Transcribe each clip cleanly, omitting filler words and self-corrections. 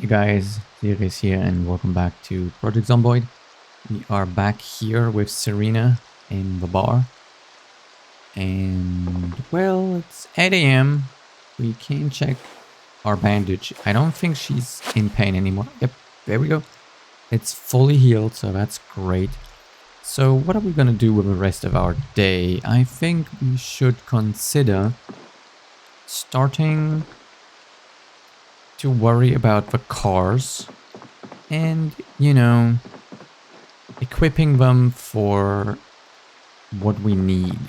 Hey guys, Sirius here and welcome back to Project Zomboid. We are back here with Serena in the bar. And well, it's 8 a.m. We can check our bandage. I don't think she's in pain anymore. Yep, there we go. It's fully healed, so that's great. So what are we gonna do with the rest of our day? I think we should consider starting to worry about the cars and, you know, equipping them for what we need.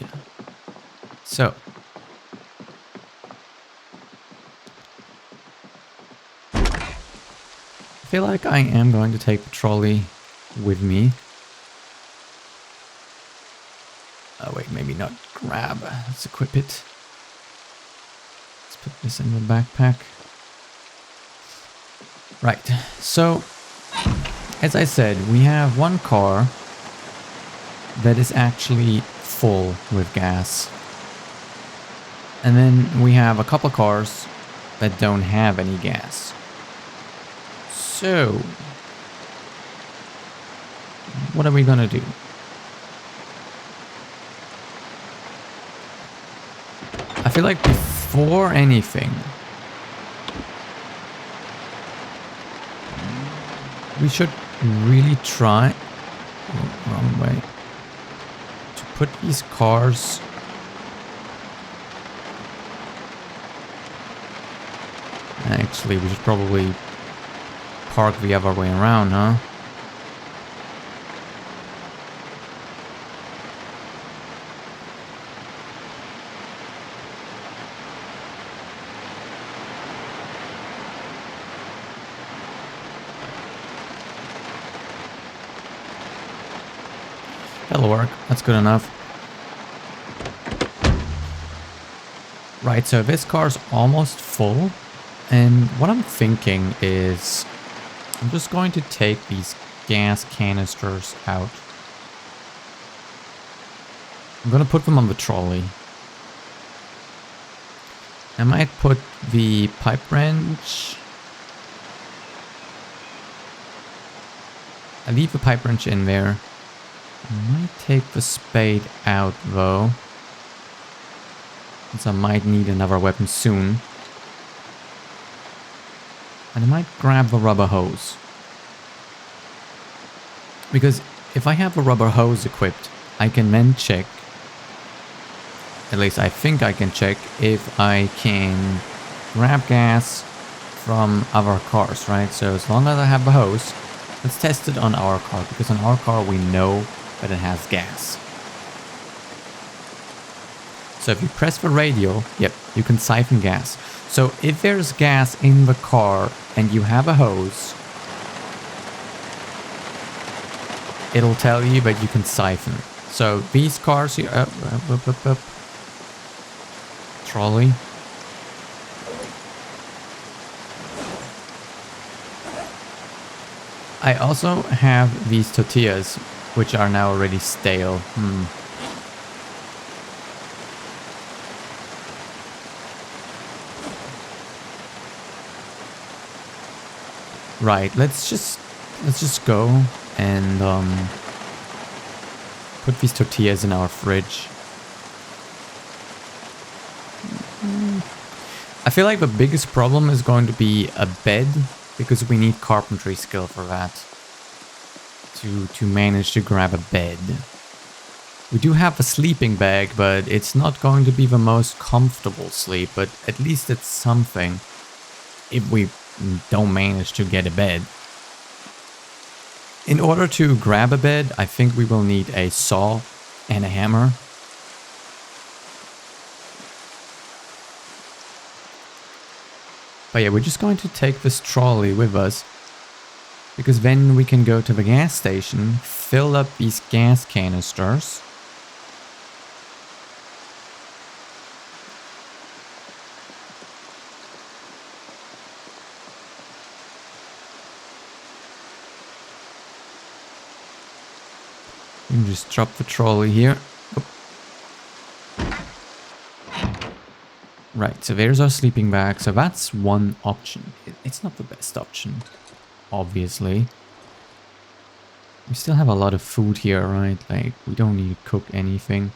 So, I feel like I am going to take the trolley with me. Oh wait, maybe not grab. Let's equip it. Let's put this in the backpack. Right, so as I said, we have one car that is actually full with gas. And then we have a couple cars that don't have any gas. So, what are we gonna do? I feel like before anything, we should really try, wrong way, to put these cars actually we should probably park the other way around, huh? That'll work. That's good enough. Right, so this car's almost full. And what I'm thinking is I'm just going to take these gas canisters out. I'm going to put them on the trolley. I might put the pipe wrench. I leave the pipe wrench in there. I might take the spade out though, since I might need another weapon soon. And I might grab the rubber hose. Because if I have a rubber hose equipped, I can then check, at least I think I can check, if I can grab gas from other cars, right? So as long as I have the hose, let's test it on our car, because on our car we know that it has gas. So if you press the radio, yep, you can siphon gas. So if there's gas in the car and you have a hose, it'll tell you that you can siphon. So these cars here, trolley. I also have these tortillas, which are now already stale. Right, let's just go and put these tortillas in our fridge. I feel like the biggest problem is going to be a bed, because we need carpentry skill for that. To manage to grab a bed. We do have a sleeping bag, but it's not going to be the most comfortable sleep, but at least it's something if we don't manage to get a bed. In order to grab a bed, I think we will need a saw and a hammer. But yeah, we're just going to take this trolley with us, because then we can go to the gas station, fill up these gas canisters. You can just drop the trolley here. Right, so there's our sleeping bag. So that's one option. it's not the best option, obviously. We still have a lot of food here, right? Like, we don't need to cook anything.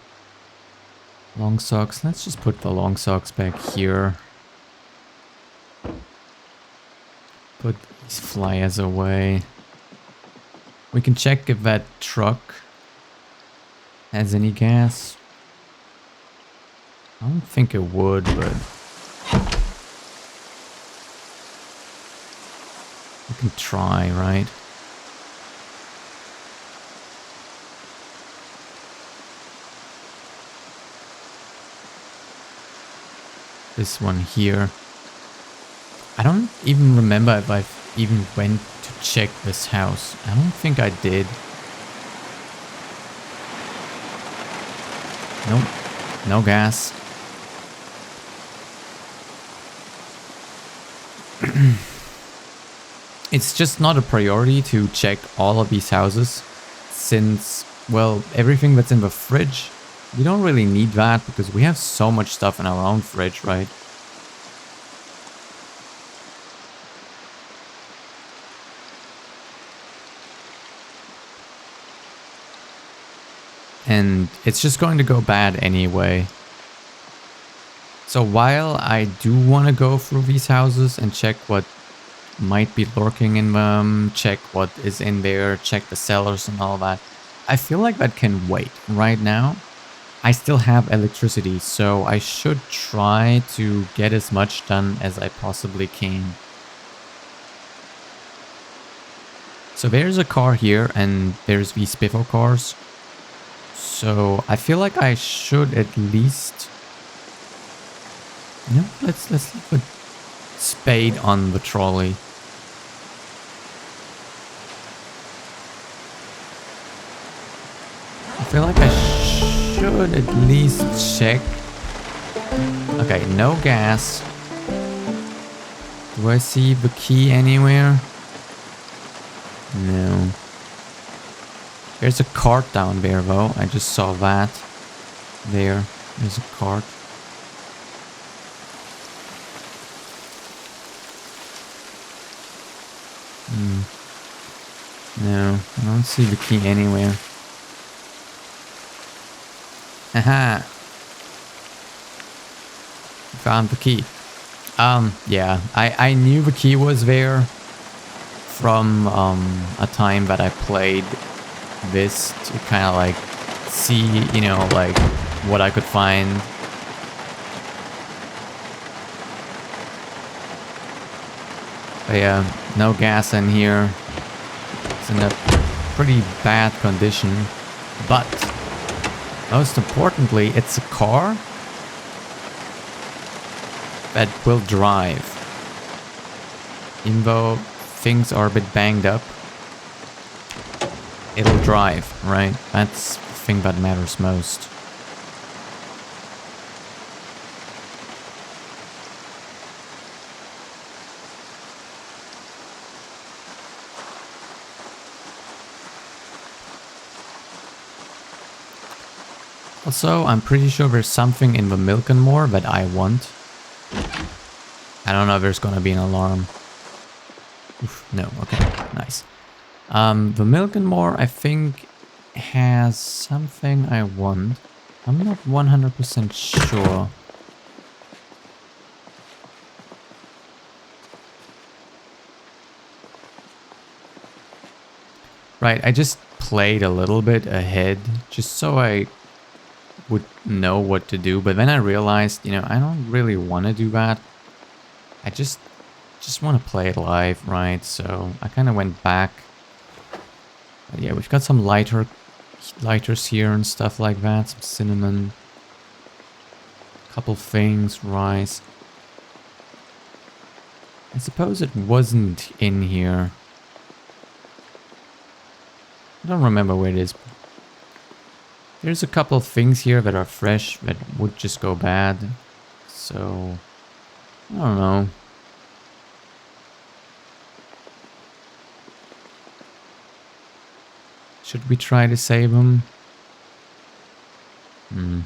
Long socks. Let's just put the long socks back here. Put these flyers away. We can check if that truck has any gas. I don't think it would, but we can try, right? This one here. I don't even remember if I even went to check this house. I don't think I did. Nope. No gas. It's just not a priority to check all of these houses since, well, everything that's in the fridge, we don't really need that because we have so much stuff in our own fridge, right? And it's just going to go bad anyway. So while I do want to go through these houses and check what might be lurking in them, check what is in there, check the cellars and all that, I feel like that can wait. Right now, I still have electricity, so I should try to get as much done as I possibly can. So there's a car here and there's these Spiffo cars. So I feel like I should at least... No, let's put Spade on the trolley. I feel like I should at least check. Okay, no gas. Do I see the key anywhere? No. There's a cart down there though. I just saw that. There's a cart. No, I don't see the key anywhere. Haha. Found the key. Yeah, I knew the key was there from a time that I played this to kind of like see, you know, like what I could find. But yeah, no gas in here. It's in a pretty bad condition. But most importantly, it's a car that will drive. Even though things are a bit banged up, it'll drive, right? That's the thing that matters most. Also, I'm pretty sure there's something in the Milk and More that I want. I don't know if there's gonna be an alarm. Oof, no, okay, nice. The Milk and More, I think, has something I want. I'm not 100% sure. Right, I just played a little bit ahead, just so I would know what to do, but then I realized, you know, I don't really want to do that. I just want to play it live, right? So I kind of went back. But yeah, we've got some lighters here and stuff like that, some cinnamon, couple things, rice. I suppose it wasn't in here. I don't remember where it is. There's a couple of things here that are fresh that would just go bad. So, I don't know. Should we try to save them? I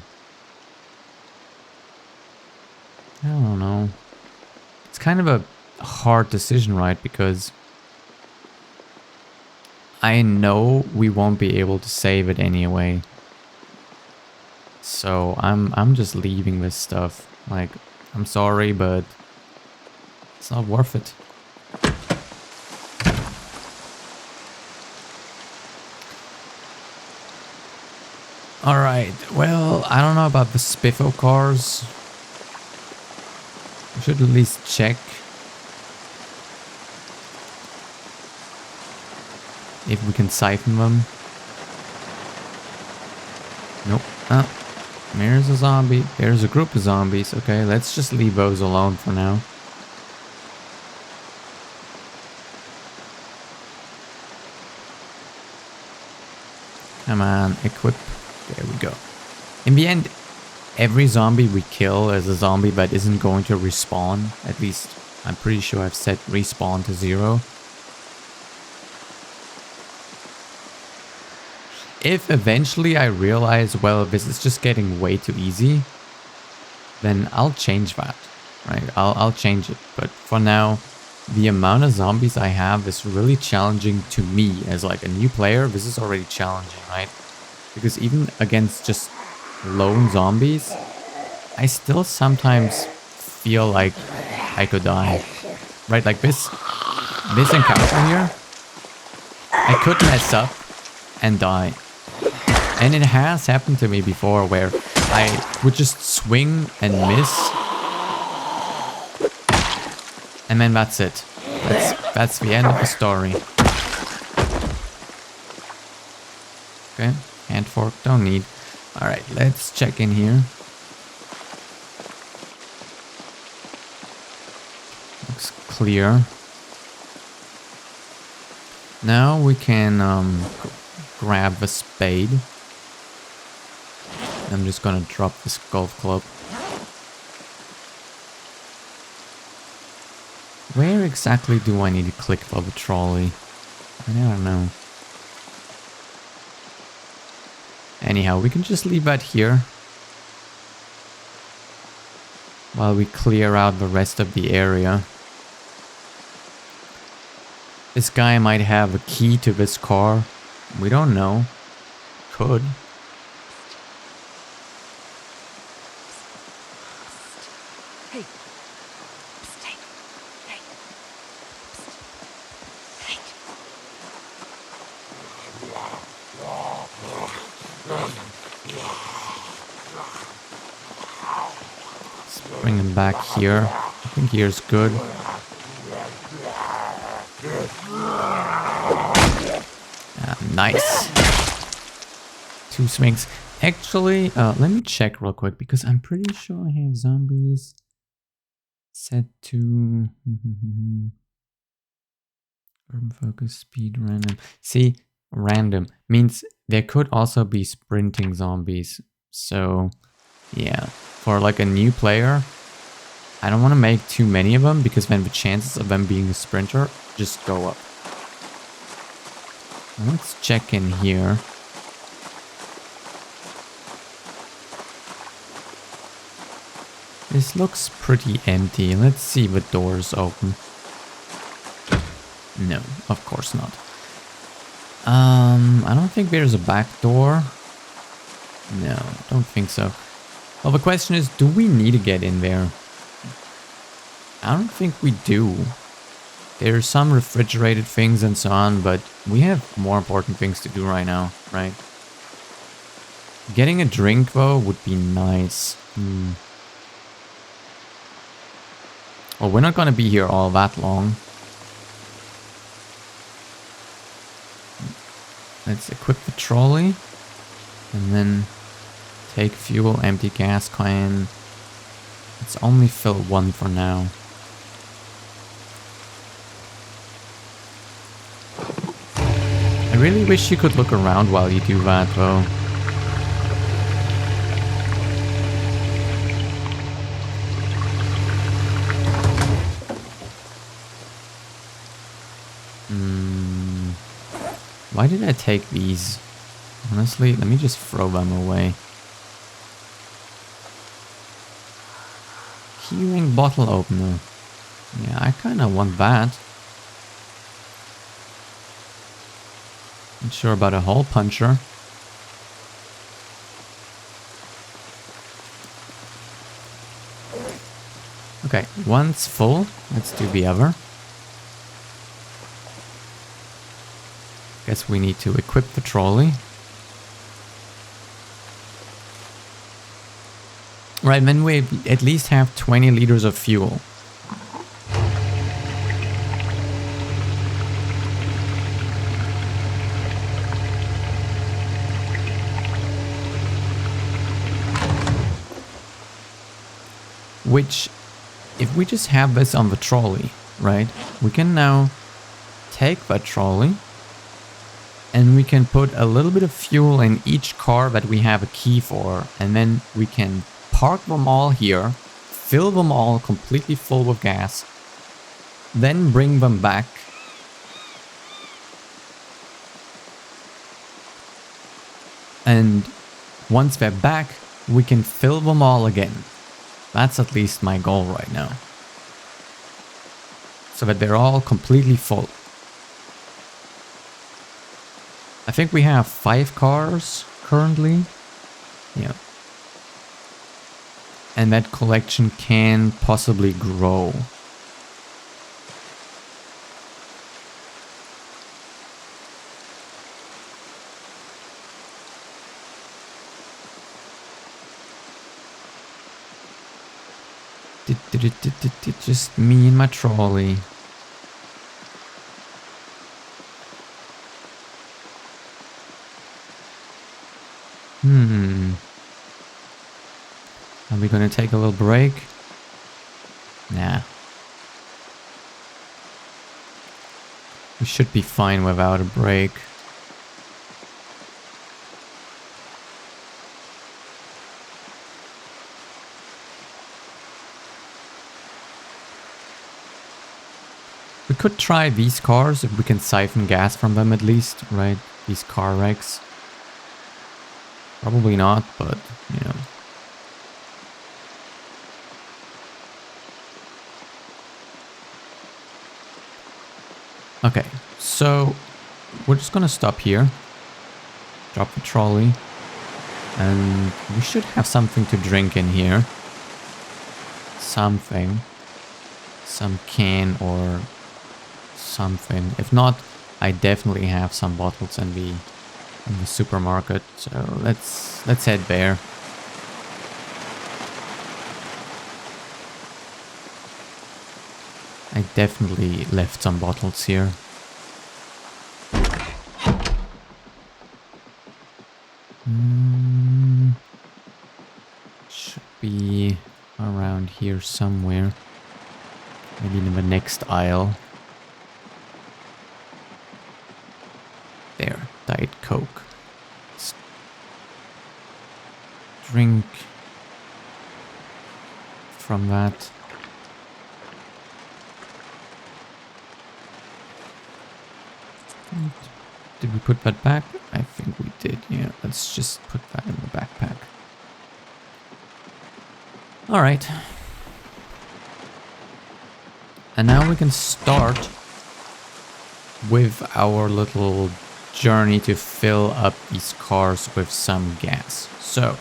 don't know. It's kind of a hard decision, right? Because I know we won't be able to save it anyway. So I'm just leaving this stuff. Like, I'm sorry, but it's not worth it. Alright, well, I don't know about the Spiffo cars. We should at least check if we can siphon them. Nope. Ah, there's a zombie. There's a group of zombies. Okay, let's just leave those alone for now. Come on, equip. There we go. In the end, every zombie we kill is a zombie that isn't going to respawn. At least, I'm pretty sure I've set respawn to 0. If eventually I realize, well, this is just getting way too easy, then I'll change that, right? I'll change it. But for now, the amount of zombies I have is really challenging to me as like a new player. This is already challenging, right? Because even against just lone zombies, I still sometimes feel like I could die, right? Like this encounter here, I could mess up and die. And it has happened to me before where I would just swing and miss. And then that's it. That's the end of the story. Okay, hand fork, don't need. Alright, let's check in here. Looks clear. Now we can grab the spade. I'm just gonna drop this golf club. Where exactly do I need to click for the trolley? I don't know. Anyhow, we can just leave that here while we clear out the rest of the area. This guy might have a key to this car. We don't know. Could. Hey. Psst, hey. Hey. Psst. Hey. Let's bring him back here. I think here's good. Nice. 2 swings. Actually, let me check real quick because I'm pretty sure I have zombies set to urban focus, speed, random. See, random means there could also be sprinting zombies. So, yeah, for like a new player, I don't want to make too many of them because then the chances of them being a sprinter just go up. Let's check in here. This looks pretty empty. Let's see if the door's open. No, of course not. I don't think there's a back door. No, don't think so. Well, the question is, do we need to get in there? I don't think we do. There's some refrigerated things and so on, but we have more important things to do right now, right? Getting a drink, though, would be nice. Well, we're not gonna be here all that long. Let's equip the trolley. And then take fuel, empty gas can. Let's only fill 1 for now. I really wish you could look around while you do that, though. Why did I take these? Honestly, let me just throw them away. Keyring bottle opener. Yeah, I kind of want that. Not sure about a hole puncher. Okay, one's full. Let's do the other. Guess we need to equip the trolley. Right, then we at least have 20 liters of fuel. Which, if we just have this on the trolley, right, we can now take that trolley and we can put a little bit of fuel in each car that we have a key for, and then we can park them all here, fill them all completely full with gas, then bring them back. And once they're back, we can fill them all again. That's at least my goal right now. So that they're all completely full. I think we have 5 cars currently. Yeah. And that collection can possibly grow. Just me and my trolley. Are we gonna take a little break? Nah. We should be fine without a break. We could try these cars if we can siphon gas from them at least, right? These car wrecks. Probably not, but, you know. Okay, so we're just gonna stop here. Drop the trolley. And we should have something to drink in here. Something. Some can or something. If not, I definitely have some bottles in the supermarket. So let's head there. I definitely left some bottles here. Should be around here somewhere. Maybe in the next aisle. There, Diet Coke. Let's drink from that. Did we put that back? I think we did, yeah. Let's just put that in the backpack. Alright. And now we can start with our little journey to fill up these cars with some gas. So,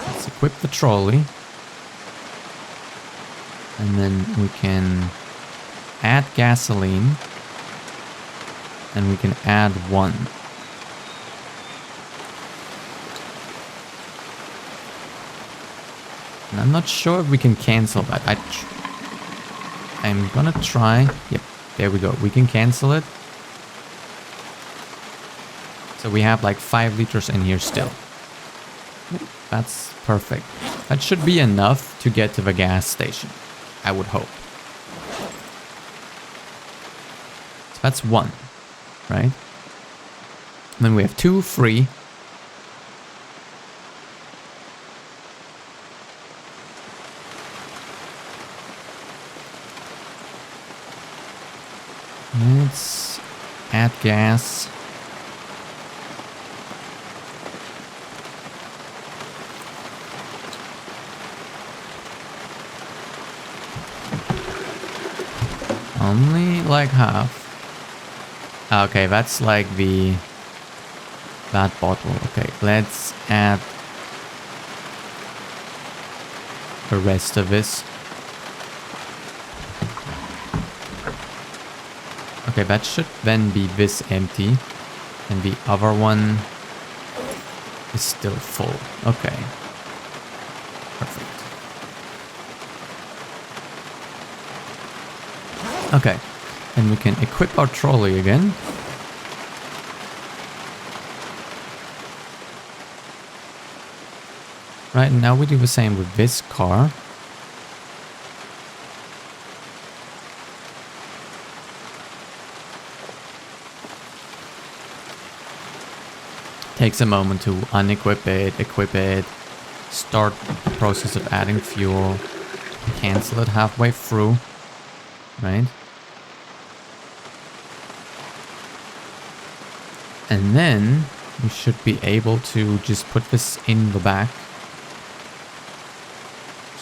let's equip the trolley. And then we can add gasoline. And we can add 1. And I'm not sure if we can cancel that. I'm gonna try. Yep, there we go. We can cancel it. So we have like 5 liters in here still. That's perfect. That should be enough to get to the gas station, I would hope. So that's 1. Right? And then we have 2 free. Let's add gas. Only like half. Okay, that's like that bottle. Okay, let's add the rest of this. Okay, that should then be this empty. And the other one is still full. Okay. Perfect. Okay. And we can equip our trolley again. Right, now we do the same with this car. Takes a moment to unequip it, equip it, start the process of adding fuel, cancel it halfway through, right? And then we should be able to just put this in the back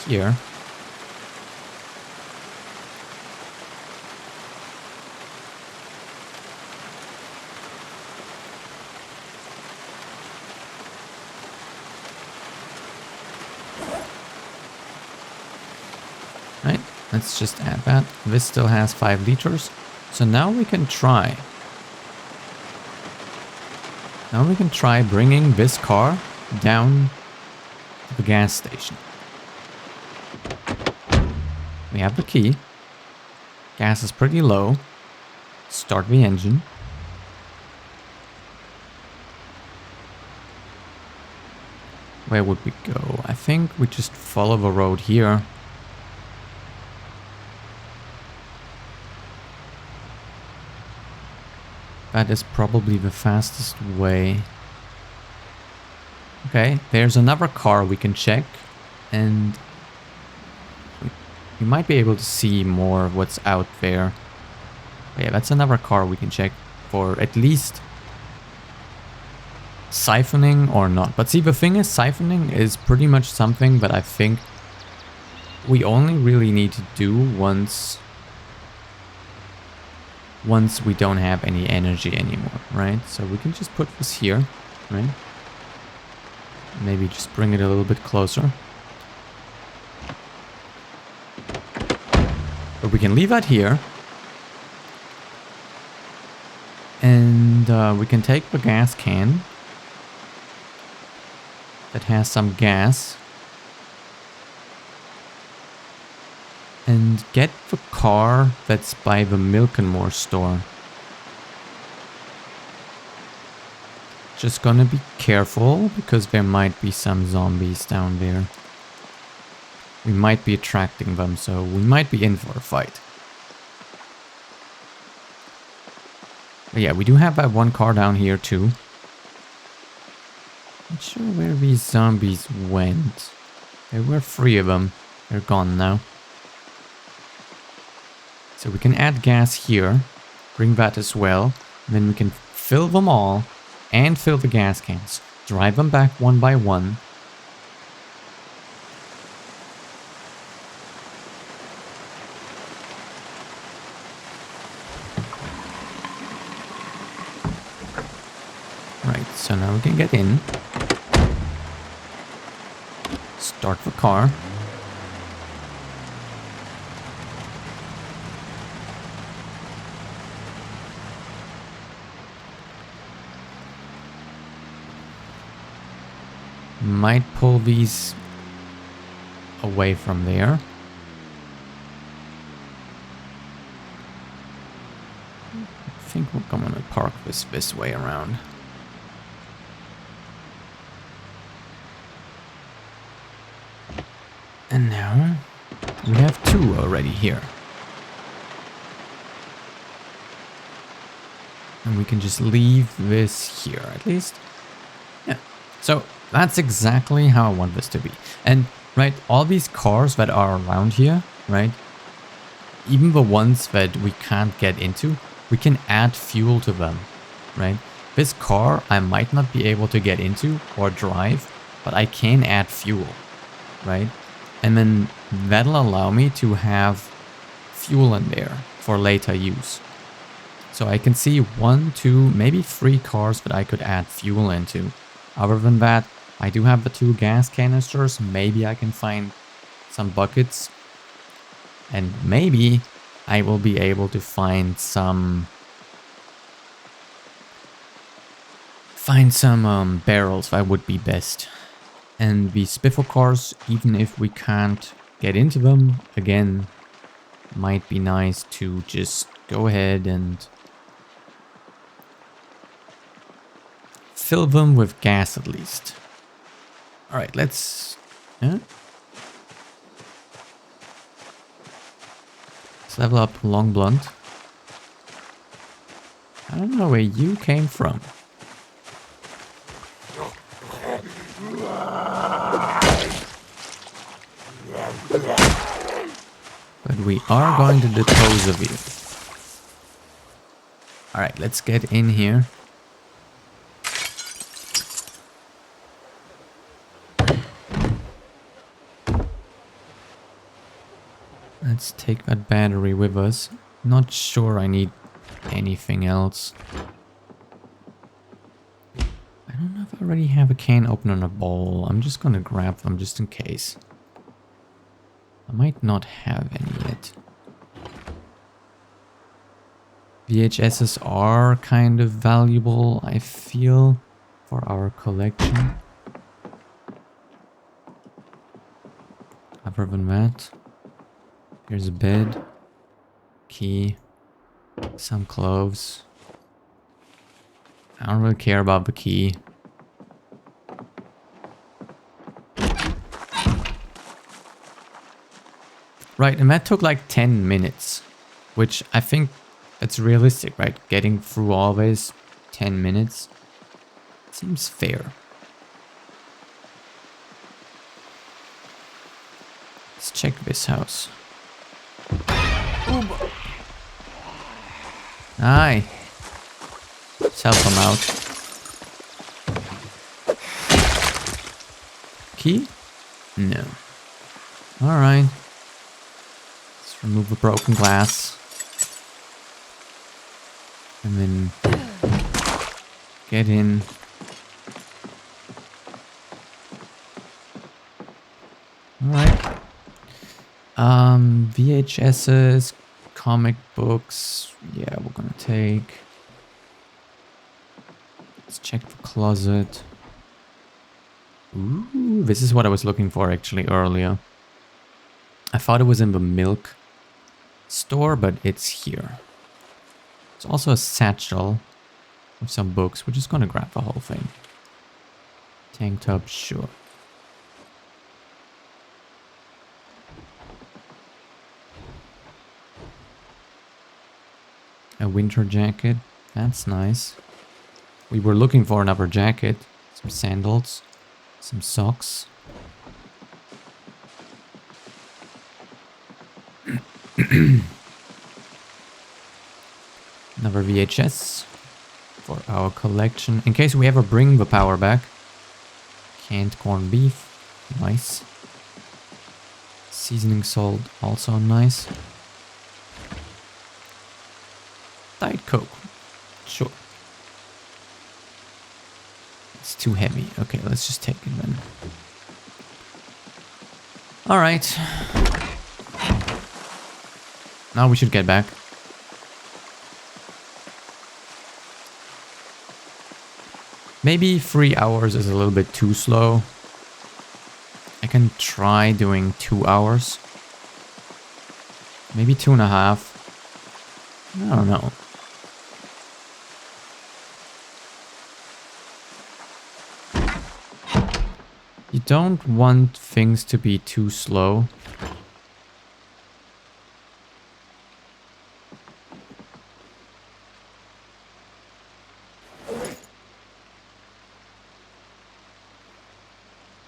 here. Right, let's just add that. This still has 5 liters. So now we can try. Now we can try bringing this car down to the gas station. We have the key. Gas is pretty low. Start the engine. Where would we go? I think we just follow the road here. That is probably the fastest way. Okay, there's another car we can check. And we might be able to see more of what's out there. Yeah, that's another car we can check for at least siphoning or not. But see, the thing is, siphoning is pretty much something that I think we only really need to do once we don't have any energy anymore, right? So we can just put this here, right? Maybe just bring it a little bit closer. But we can leave that here. And we can take the gas can that has some gas and get the car that's by the Milk and More store. Just gonna be careful because there might be some zombies down there. We might be attracting them, so we might be in for a fight. But yeah, we do have that one car down here too. Not sure where these zombies went. There were 3 of them. They're gone now. So we can add gas here, bring that as well, and then we can fill them all and fill the gas cans. Drive them back one by one. Right, so now we can get in. Start the car. Might pull these away from there. I think we're going to park this way around. And now we have 2 already here. And we can just leave this here at least. Yeah. So that's exactly how I want this to be. And right, all these cars that are around here, right? Even the ones that we can't get into, we can add fuel to them, right? This car I might not be able to get into or drive, but I can add fuel, right? And then that'll allow me to have fuel in there. for later use. So I can see 1, 2, maybe 3 cars that I could add fuel into. Other than that, I do have the 2 gas canisters. Maybe I can find some buckets. And maybe I will be able to find some barrels. That would be best. And the spiffle cars, even if we can't get into them, again, might be nice to just go ahead and fill them with gas at least. Alright, let's... Let's level up Long Blunt. I don't know where you came from. But we are going to dispose of you. Alright, let's get in here. Let's take that battery with us. Not sure I need anything else. I don't know if I already have a can opener and a bowl. I'm just gonna grab them just in case. I might not have any yet. VHSs are kind of valuable, I feel, for our collection. Other than that, here's a bed, key, some clothes. I don't really care about the key. Right, and that took like 10 minutes, which I think it's realistic, right? Getting through all this 10 minutes seems fair. Let's check this house. Aye. Let's help them out. Key? No. Alright. Let's remove the broken glass. And then get in. Alright. VHSs, comic books. Yeah, we're gonna take. Let's check the closet. Ooh, this is what I was looking for actually earlier. I thought it was in the milk store, but it's here. It's also a satchel with some books. We're just gonna grab the whole thing. Tank top, sure. A winter jacket, that's nice. We were looking for another jacket. Some sandals, some socks. Another VHS for our collection. In case we ever bring the power back. Canned corned beef. Nice. Seasoning salt. Also nice. Diet Coke. Sure. It's too heavy. Okay, let's just take it then. Alright. Now we should get back. Maybe 3 hours is a little bit too slow. I can try doing 2 hours. Maybe 2.5. I don't know. You don't want things to be too slow.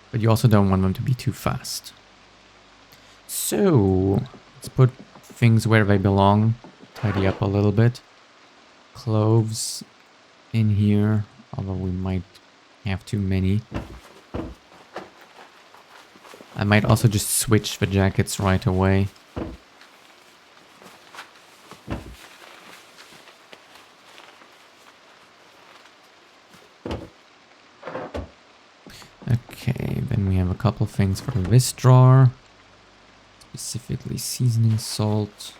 But you also don't want them to be too fast. So, let's put things where they belong. Tidy up a little bit. Clothes in here, although we might have too many. I might also just switch the jackets right away. couple things for this drawer. Specifically seasoning salt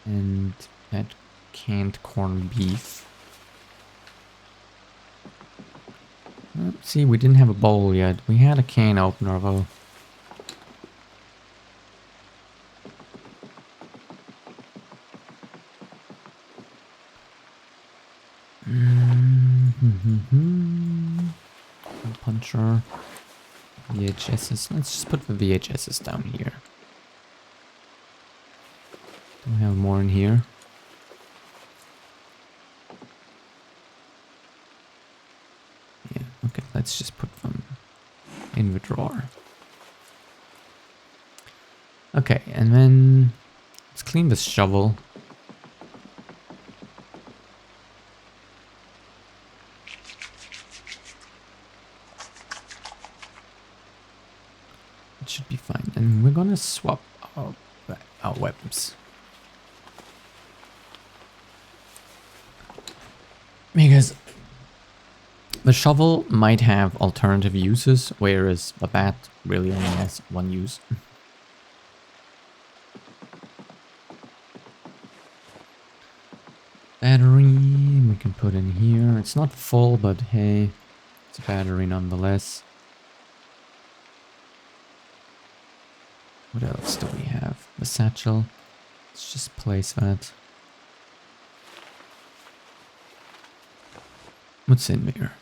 and that canned corned beef. See, we didn't have a bowl yet. We had a can opener though. Puncher. VHSs. Let's just put the VHSs down here. Do we have more in here? Yeah, okay, let's just put them in the drawer. Okay, and then let's clean this shovel. It should be fine. And we're gonna swap our weapons. Because the shovel might have alternative uses, whereas the bat really only has one use. Battery we can put in here. It's not full, but hey, it's a battery nonetheless. What else do we have? The satchel. Let's just place that. What's in there?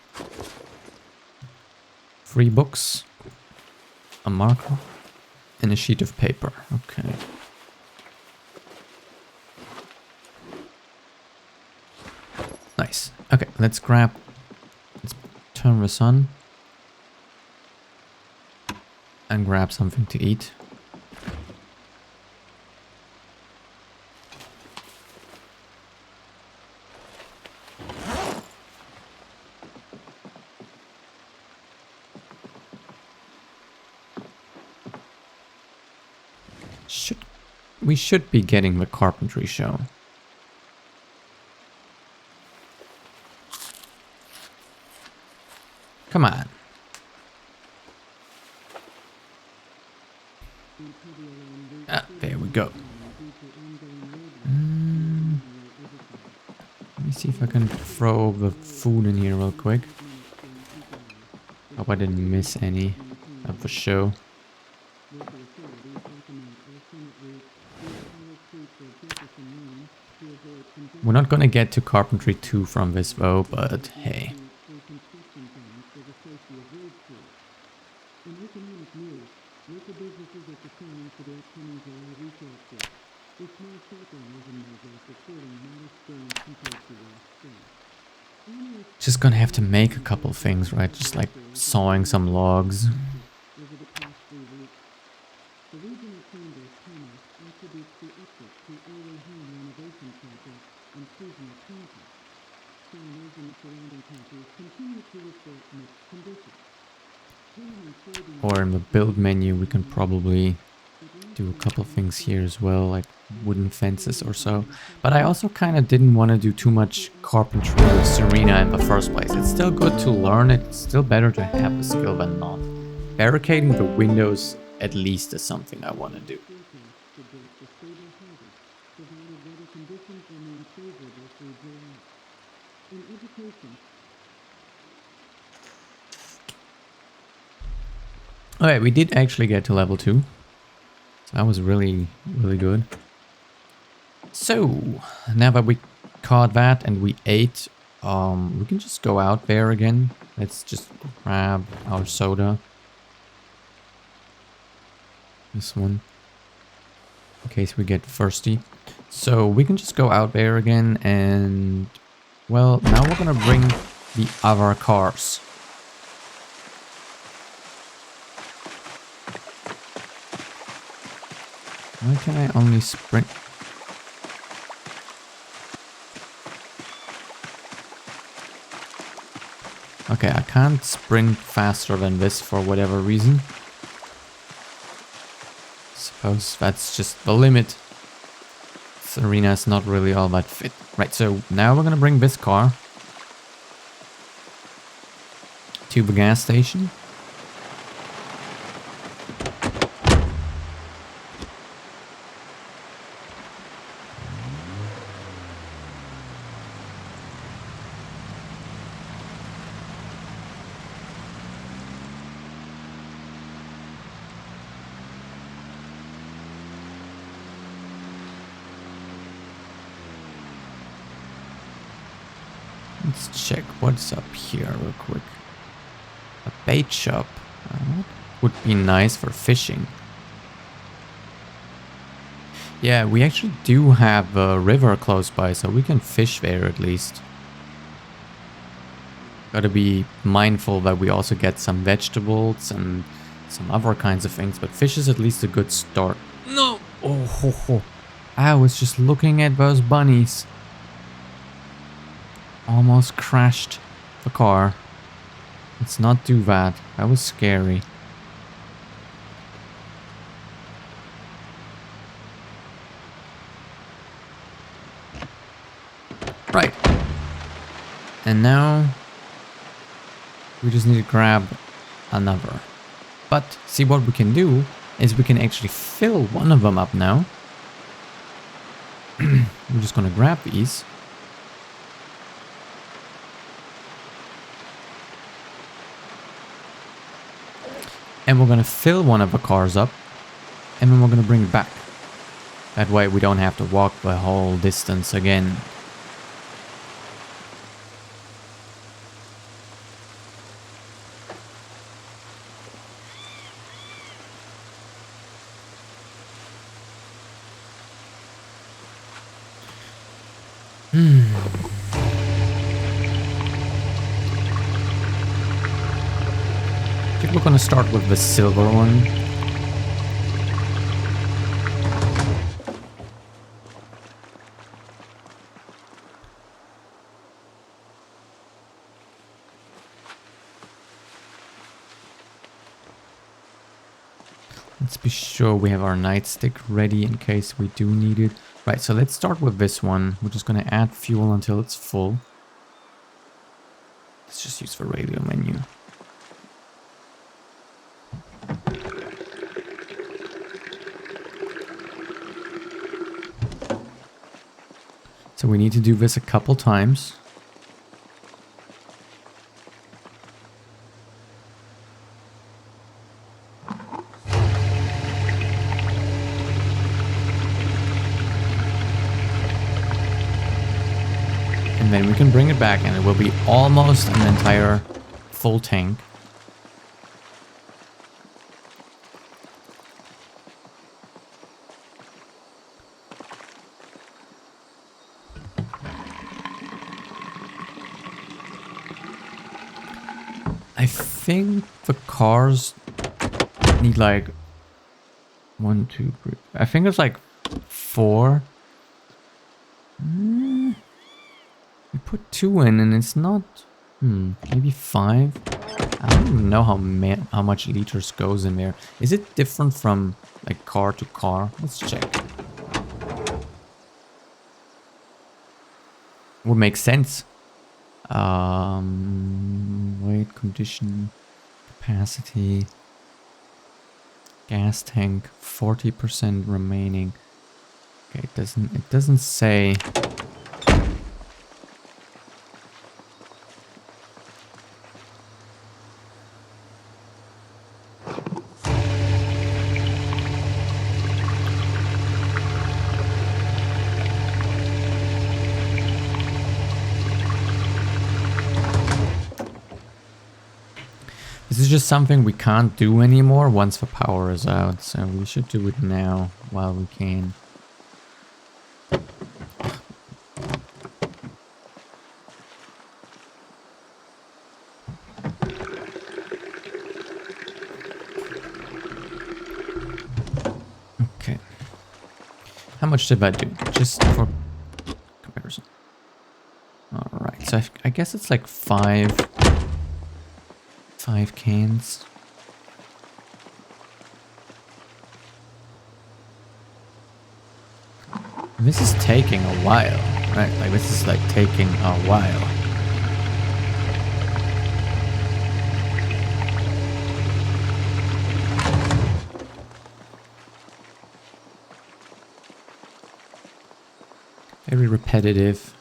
3 books, a marker, and a sheet of paper. Okay. Nice. Okay, let's turn this on and grab something to eat. We should be getting the carpentry show. Come on. Ah, there we go. Let me see if I can throw the food in here real quick. Hope I didn't miss any of the show. We're not gonna get to Carpentry 2 from this though, but hey. Just gonna have to make a couple things, right? Just like sawing some logs. Or in the build menu we can probably do a couple things here as well, like wooden fences or so. But I also kind of didn't want to do too much carpentry with Serena in the first place. It's still good to learn it, it's still better to have the skill than not. Barricading the windows at least is something I want to do. Alright, we did actually get to level 2. So that was really, really good. So, now that we caught that and we ate, we can just go out there again. Let's just grab our soda. This one. In case we get thirsty. So we can just go out there again and... Well, now we're gonna bring the other cars. Why can I only sprint? Okay, I can't sprint faster than this for whatever reason. Suppose that's just the limit. Serena is not really all that fit. Right, so now we're gonna bring this car to the gas station. Let's check what's up here real quick. A bait shop. What would be nice for fishing? Yeah, we actually do have a river close by, so we can fish there at least. Gotta be mindful that we also get some vegetables and some other kinds of things, but fish is at least a good start. No! Oh, ho, ho. I was just looking at those bunnies. Almost crashed the car. Let's not do that. That was scary. Right. And now we just need to grab another. But see, what we can do is we can actually fill one of them up now. We're just gonna grab these. And we're gonna fill one of the cars up. And then we're gonna bring it back. That way we don't have to walk the whole distance again. I think we're gonna start with the silver one. Let's be sure we have our nightstick ready in case we do need it. Right, so let's start with this one. We're just gonna add fuel until it's full. Let's just use the radio menu. So we need to do this a couple times. And then we can bring it back and it will be almost an entire full tank. I think the cars need like 1, 2, 3. I think it's like 4. We put 2 in and it's not. Maybe 5. I don't even know how much liters goes in there. Is it different from like car to car? Let's check. Would make sense. Weight, condition, capacity, gas tank, 40% remaining. Okay, it doesn't say. This is just something we can't do anymore once the power is out, so we should do it now while we can. Okay. How much did that do? Just for comparison. Alright, so I guess it's like 5 cans. This is taking a while, right? Like this is like taking a while. Very repetitive.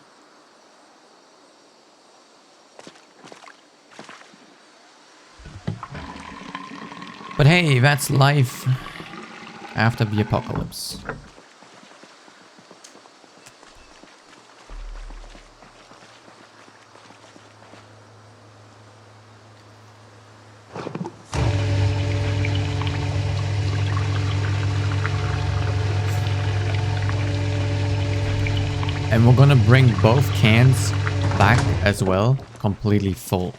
But hey, that's life after the apocalypse. And we're gonna bring both cans back as well, completely full,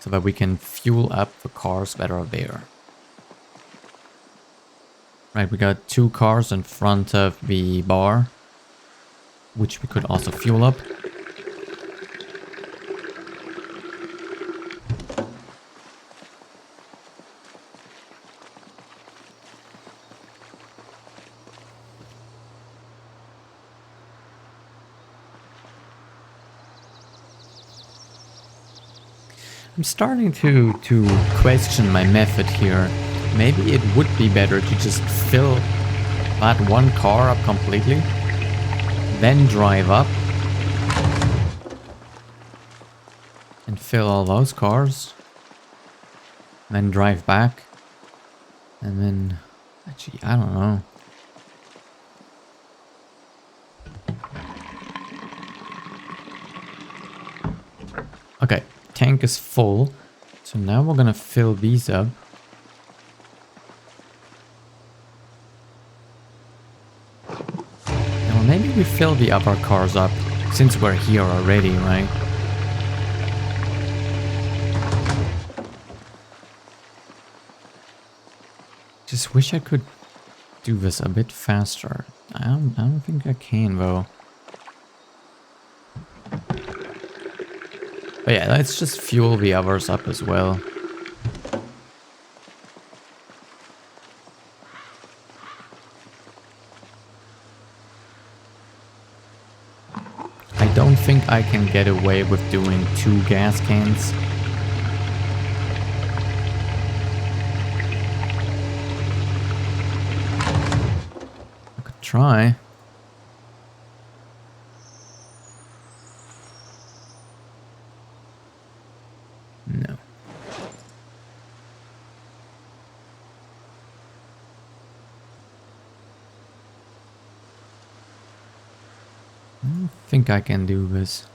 so that we can fuel up the cars that are there. Right, we got 2 cars in front of the bar, which we could also fuel up. I'm starting to question my method here. Maybe it would be better to just fill that one car up completely, then drive up and fill all those cars, then drive back, and then actually I don't know. Okay, tank is full, so now we're gonna fill these up. Now maybe we fill the other cars up since we're here already, right? Just wish I could do this a bit faster. I don't think I can though. But yeah, let's just fuel the others up as well. I don't think I can get away with doing 2 gas cans. I could try. No. I don't think I can do this.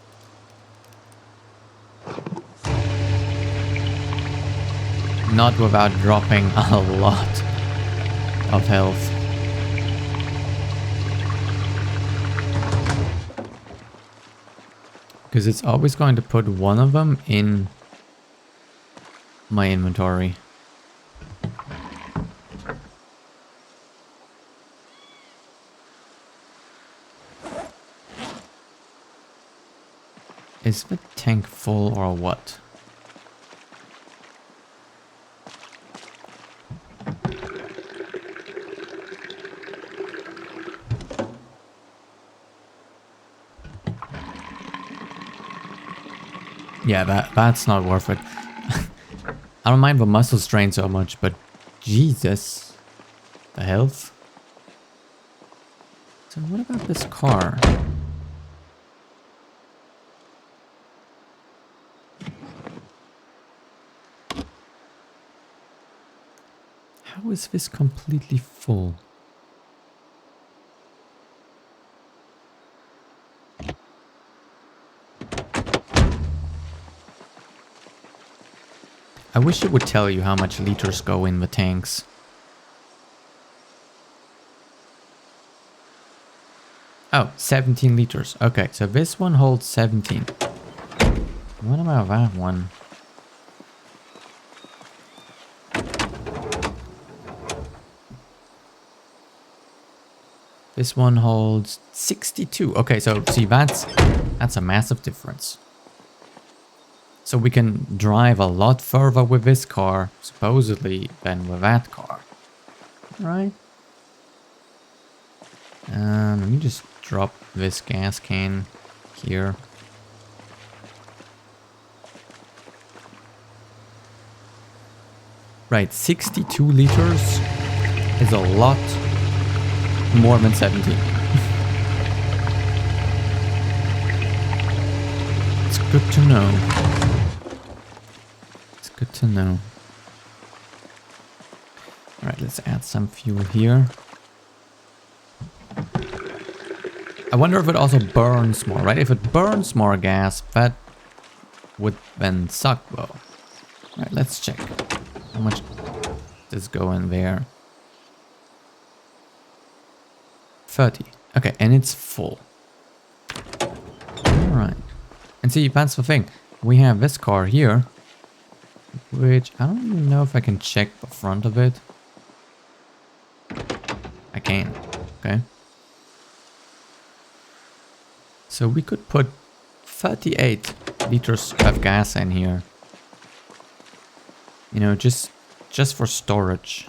Not without dropping a lot of health. Because it's always going to put one of them in my inventory. Is the tank full or what? Yeah, that's not worth it. I don't mind the muscle strain so much, but Jesus, the health. So what about this car? How is this completely full? I wish it would tell you how much liters go in the tanks. Oh, 17 liters. Okay, so this one holds 17. What about that one? This one holds 62. Okay, so see, that's a massive difference. So we can drive a lot further with this car, supposedly, than with that car. Right? Let me just drop this gas can here. Right, 62 liters is a lot more than 17. It's good to know. Good to know. Alright, let's add some fuel here. I wonder if it also burns more, right? If it burns more gas, that would then suck though. Alright, let's check. How much does go in there? 30. Okay, and it's full. And see, that's the thing. We have this car here, which I don't even know if I can check the front of it. I can. Okay. So we could put 38 liters of gas in here. You know, just for storage.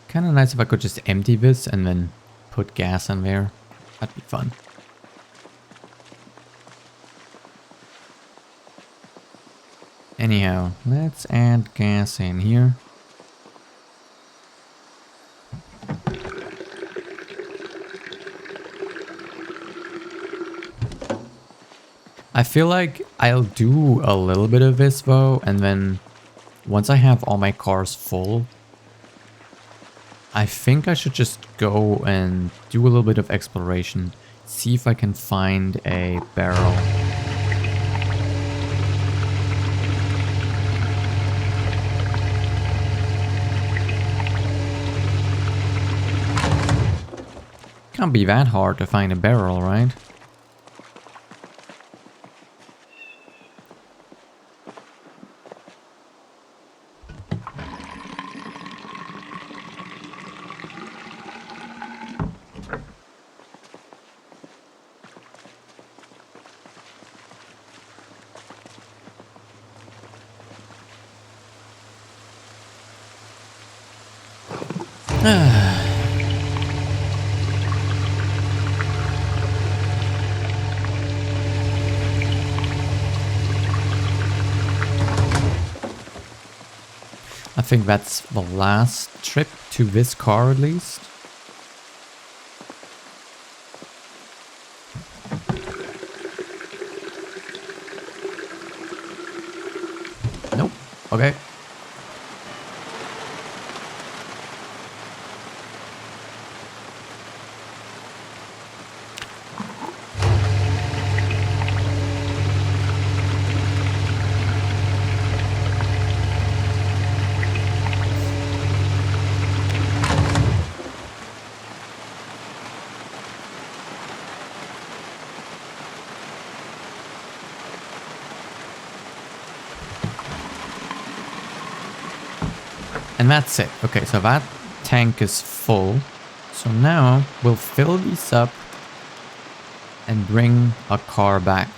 Kind of nice if I could just empty this and then put gas in there. That'd be fun. Anyhow, let's add gas in here. I feel like I'll do a little bit of this though, and then once I have all my cars full, I think I should just go and do a little bit of exploration, see if I can find a barrel. Can't be that hard to find a barrel, right? I think that's the last trip to this car at least. Nope. Okay. And that's it. Okay, so that tank is full. So now we'll fill these up and bring a car back.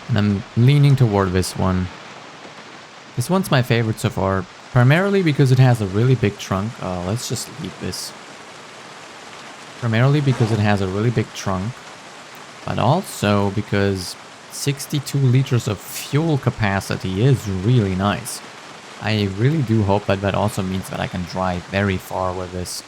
And I'm leaning toward this one. This one's my favorite so far, primarily because it has a really big trunk. Let's just leave this. Primarily because it has a really big trunk, but also because 62 liters of fuel capacity is really nice. I really do hope that that also means that I can drive very far with this.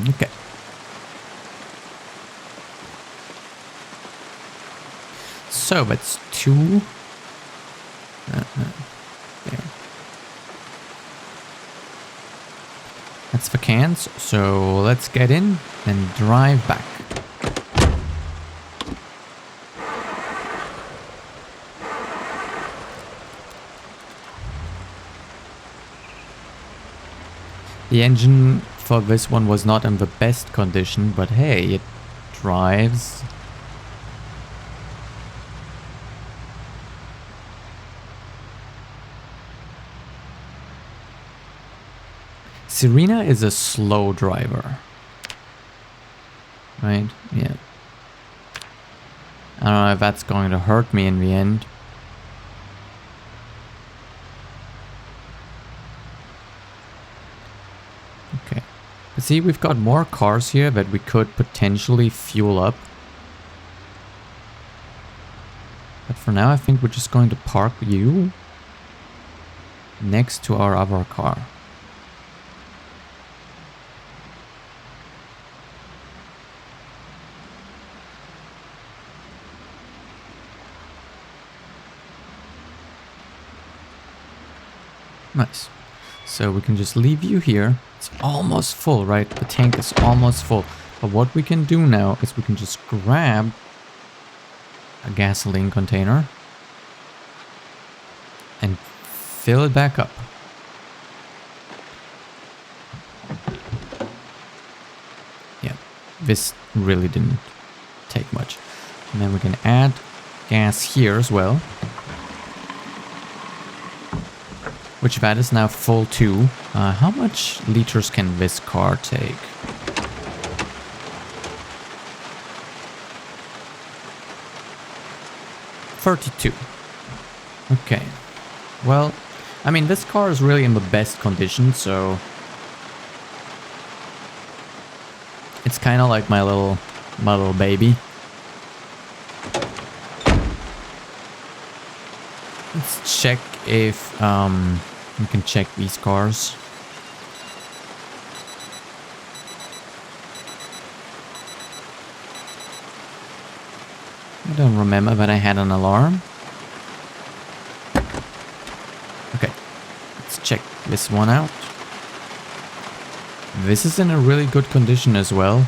Okay. So that's 2. There. That's the cans. So let's get in and drive back. The engine for this one was not in the best condition, but hey, it drives. Serena is a slow driver. Right? Yeah. I don't know if that's going to hurt me in the end. Okay. But see, we've got more cars here that we could potentially fuel up. But for now, I think we're just going to park you next to our other car. Nice. So we can just leave you here. It's almost full, right? The tank is almost full. But what we can do now is we can just grab a gasoline container and fill it back up. Yeah, this really didn't take much. And then we can add gas here as well. Which that is now full too. How much liters can this car take? $32. Okay. Well, I mean, this car is really in the best condition, so it's kind of like my little baby. Let's check if we can check these cars. I don't remember that I had an alarm. Okay, let's check this one out. This is in a really good condition as well.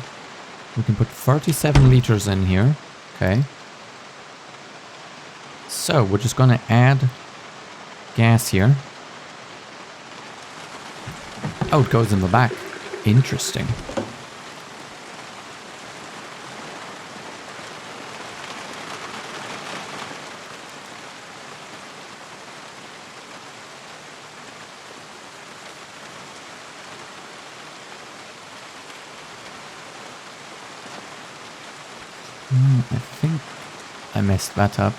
We can put 37 liters in here. Okay. So we're just gonna add gas here. Oh, it goes in the back. Interesting. I think I messed that up.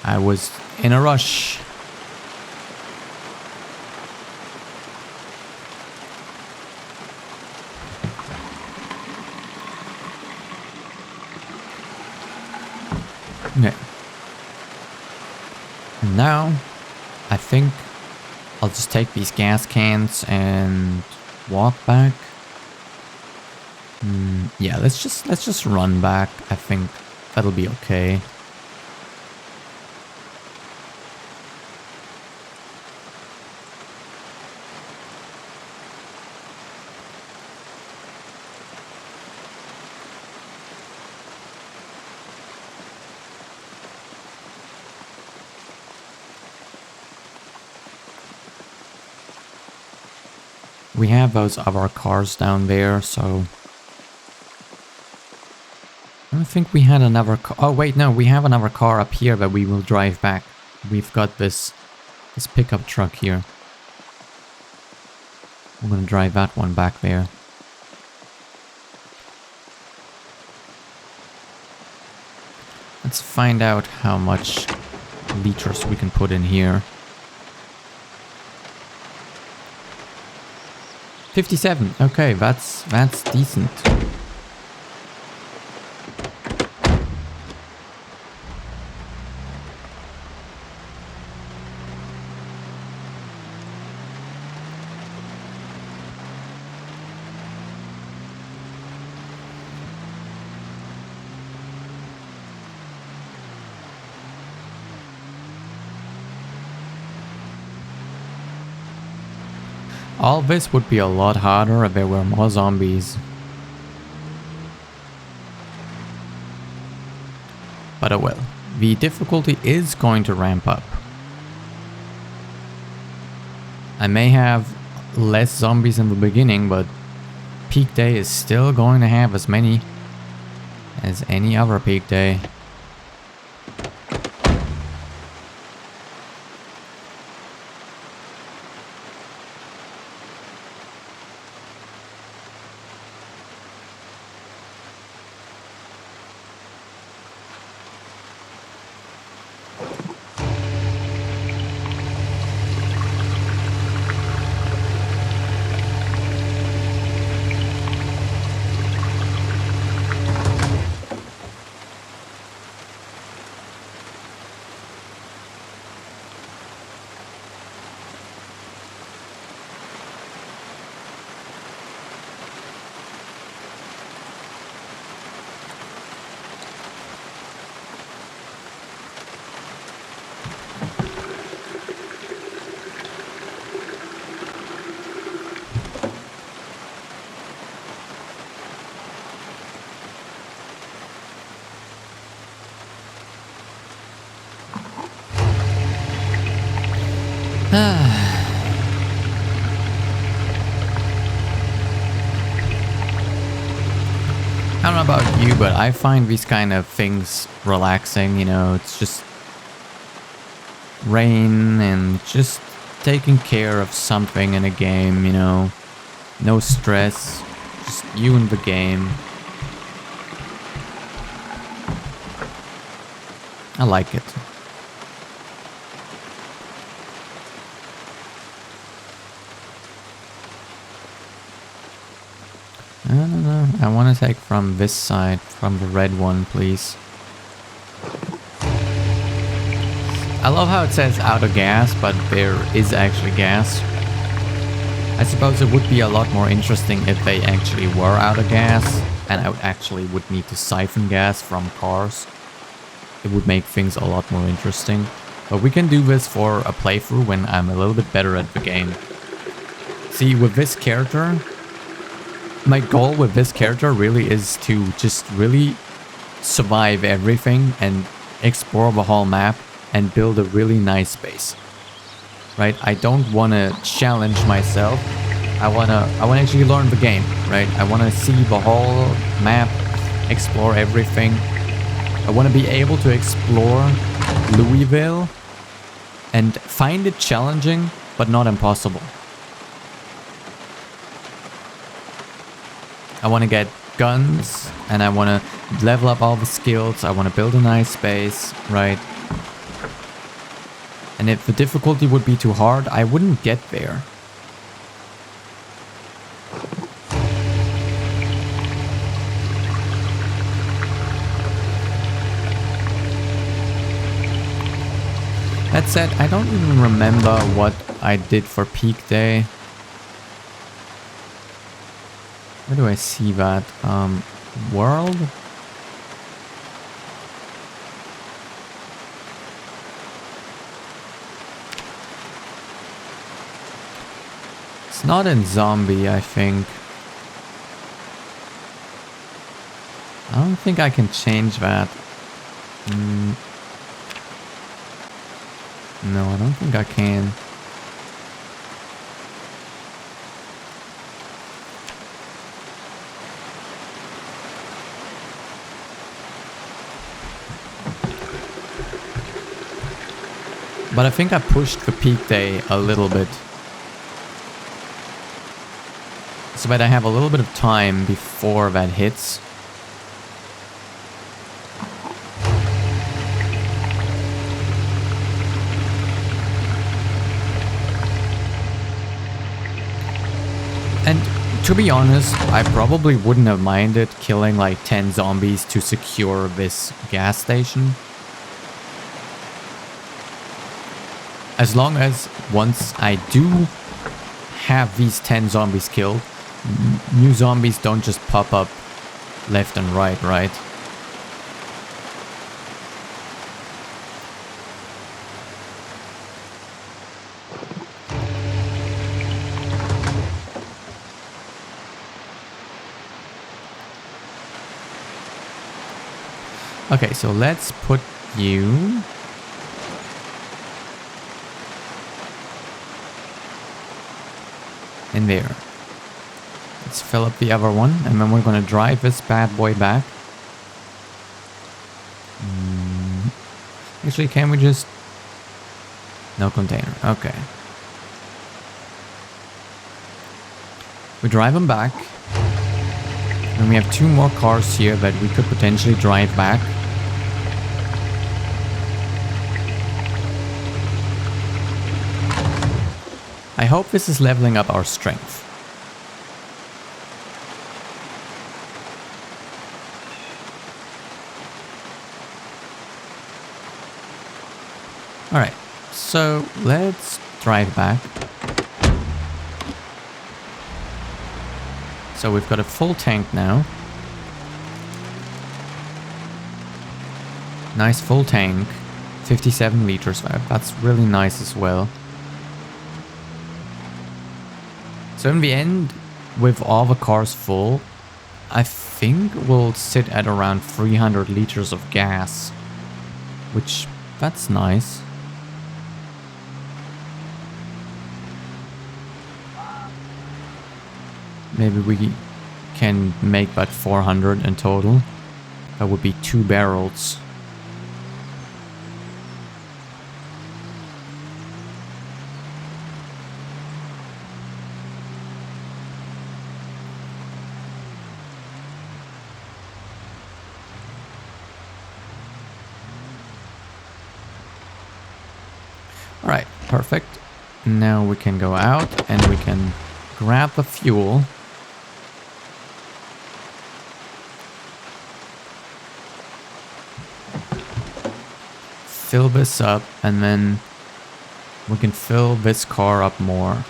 I was in a rush. Okay. And now, I think I'll just take these gas cans and walk back. Yeah, let's just run back. I think that'll be okay. We have those other cars down there, so I don't think we had another car. Oh wait, no, we have another car up here that we will drive back. We've got this pickup truck here. I'm gonna drive that one back there. Let's find out how much liters we can put in here. 57. Okay, that's decent. All this would be a lot harder if there were more zombies. But oh well. The difficulty is going to ramp up. I may have less zombies in the beginning, but peak day is still going to have as many as any other peak day. I don't know about you, but I find these kind of things relaxing, you know, it's just rain and just taking care of something in a game, you know, no stress, just you and the game. I like it. I don't know. I want to take from this side, from the red one, please. I love how it says out of gas, but there is actually gas. I suppose it would be a lot more interesting if they actually were out of gas, and I actually would need to siphon gas from cars. It would make things a lot more interesting. But we can do this for a playthrough when I'm a little bit better at the game. See, with this character, my goal with this character really is to just really survive everything and explore the whole map and build a really nice base. Right? I don't want to challenge myself. I want to actually learn the game, right? I want to see the whole map, explore everything. I want to be able to explore Louisville and find it challenging, but not impossible. I want to get guns, and I want to level up all the skills. I want to build a nice base, right? And if the difficulty would be too hard, I wouldn't get there. That said, I don't even remember what I did for peak day. Where do I see that? World? It's not in zombie, I think. I don't think I can change that. No, I don't think I can. But I think I pushed the peak day a little bit. So that I have a little bit of time before that hits. And to be honest, I probably wouldn't have minded killing like 10 zombies to secure this gas station. As long as once I do have these 10 zombies killed, new zombies don't just pop up left and right, right? Okay, so let's put you... in there. Let's fill up the other one, and then we're gonna drive this bad boy back. Actually, can we just... no container, okay. We drive them back. And we have 2 more cars here that we could potentially drive back. I hope this is leveling up our strength. Alright, so let's drive back. So we've got a full tank now. Nice full tank. 57 liters. That's really nice as well. So in the end, with all the cars full, I think we'll sit at around 300 liters of gas. Which That's nice. Maybe we can make that 400 in total. That would be 2 barrels. Alright, perfect. Now we can go out and we can grab the fuel. Fill this up and then we can fill this car up more.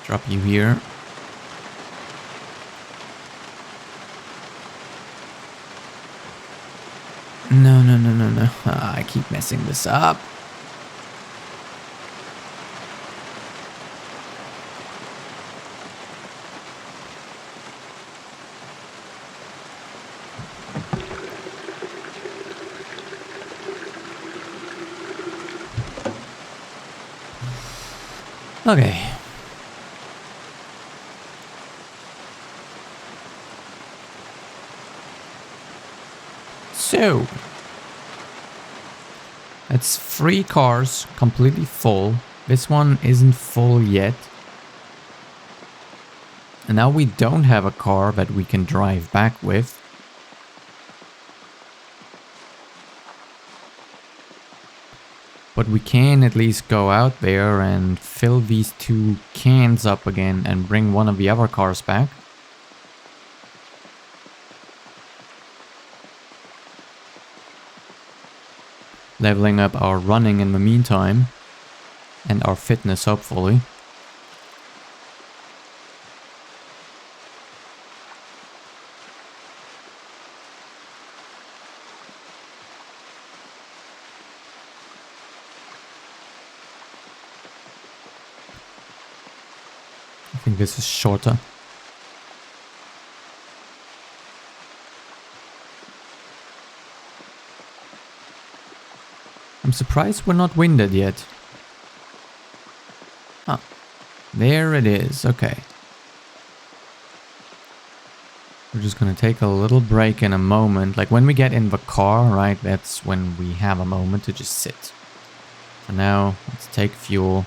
Drop you here. No. I keep messing this up. Okay. So, that's 3 cars completely full. This one isn't full yet. And now we don't have a car that we can drive back with. But we can at least go out there and fill these 2 cans up again and bring one of the other cars back. Leveling up our running in the meantime. And our fitness, hopefully. I think this is shorter. I'm surprised we're not winded yet. Huh. There it is. Okay. We're just gonna take a little break in a moment. Like when we get in the car, right? That's when we have a moment to just sit. For now, let's take fuel.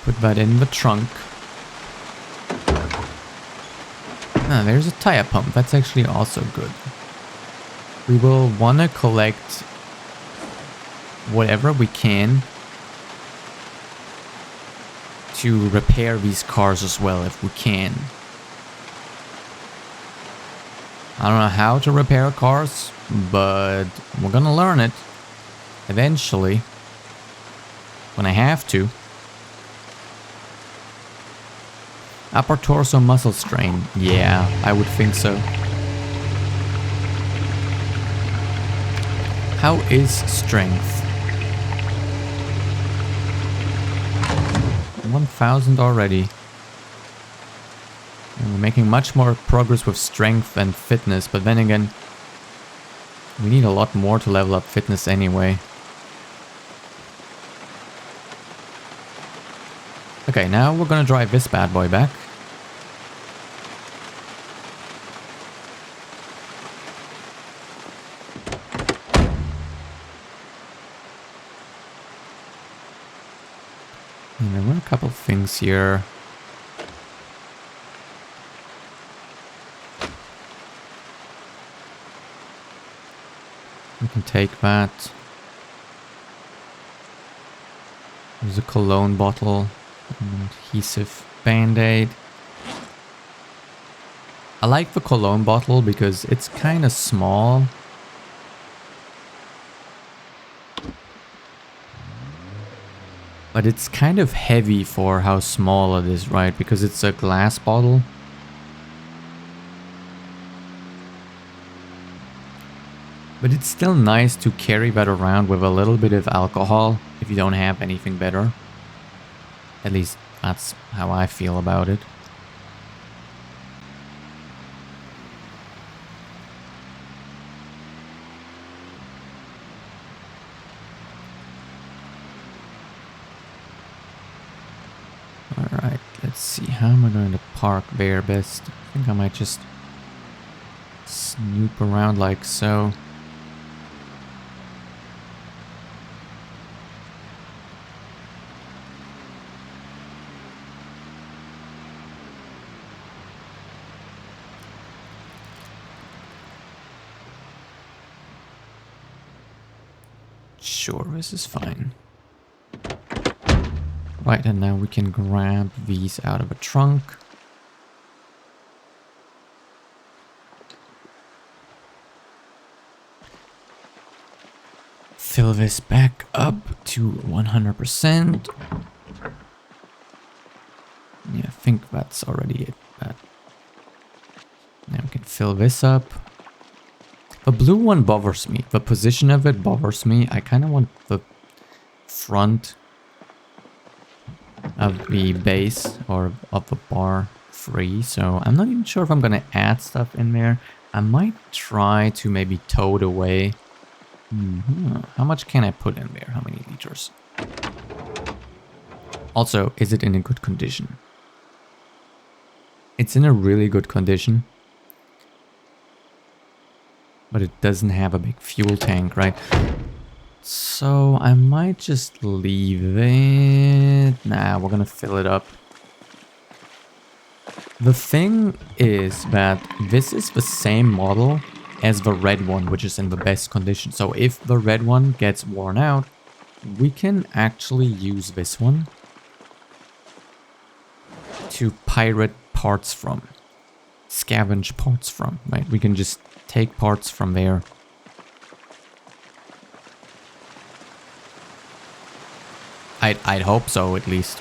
Put that in the trunk. Ah, there's a tire pump. That's actually also good. We will want to collect whatever we can to repair these cars as well if we can. I don't know how to repair cars, but we're gonna learn it eventually when I have to. Upper torso muscle strain. Yeah, I would think so. How is strength? 1000 already. And we're making much more progress with strength and fitness, but then again, we need a lot more to level up fitness anyway. Okay, now we're gonna drive this bad boy back. And there were a couple things here. We can take that. There's a cologne bottle. An adhesive Band-Aid. I like the cologne bottle because it's kind of small. But it's kind of heavy for how small it is, right? Because it's a glass bottle. But it's still nice to carry that around with a little bit of alcohol if you don't have anything better. At least that's how I feel about it. Alright, let's see. How am I going to park there best? I think I might just snoop around like so. Sure, this is fine. Right, and now we can grab these out of a trunk. Fill this back up to 100%. Yeah, I think that's already it. But now we can fill this up. The blue one bothers me. The position of it bothers me. I kind of want the front of the base or of the bar free. So I'm not even sure if I'm going to add stuff in there. I might try to maybe tow it away. How much can I put in there? How many liters? Also, is it in a good condition? It's in a really good condition. But it doesn't have a big fuel tank, right? So I might just leave it. Nah, we're gonna fill it up. The thing is that this is the same model as the red one, which is in the best condition. So if the red one gets worn out, we can actually use this one to pirate parts from. Scavenge parts from, right? We can just take parts from there. I'd hope so, at least.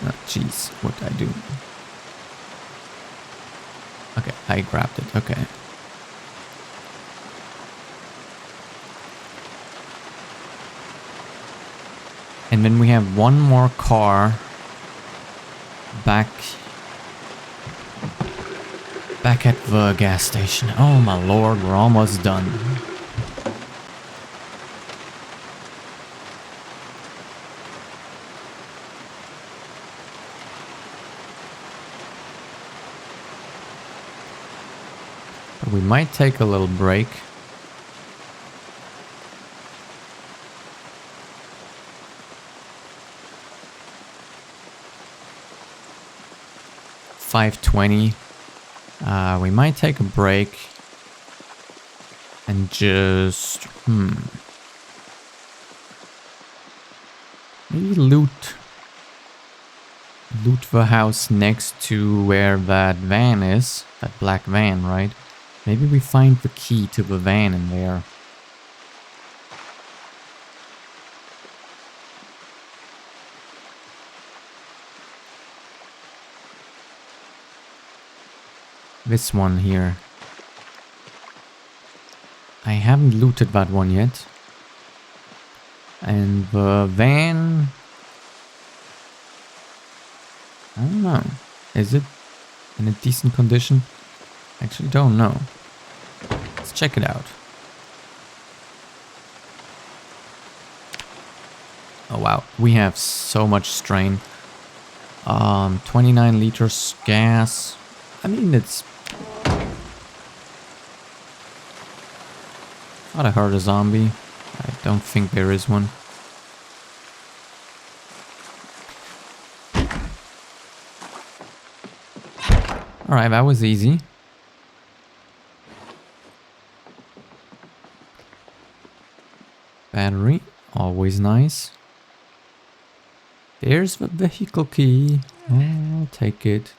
Oh, jeez, what did I do? Okay, I grabbed it, okay. And then we have one more car back at the gas station. Oh my lord, we're almost done. But we might take a little break. $5.20. We might take a break and just maybe loot the house next to where that van is, that black van, right? Maybe we find the key to the van in there. This one here. I haven't looted that one yet. And the van... I don't know. Is it in a decent condition? Actually don't know. Let's check it out. Oh wow, we have so much strain. 29 liters gas. I mean, it's... thought I heard a zombie. I don't think there is one. Alright, that was easy. Battery. Always nice. There's the vehicle key. I'll take it.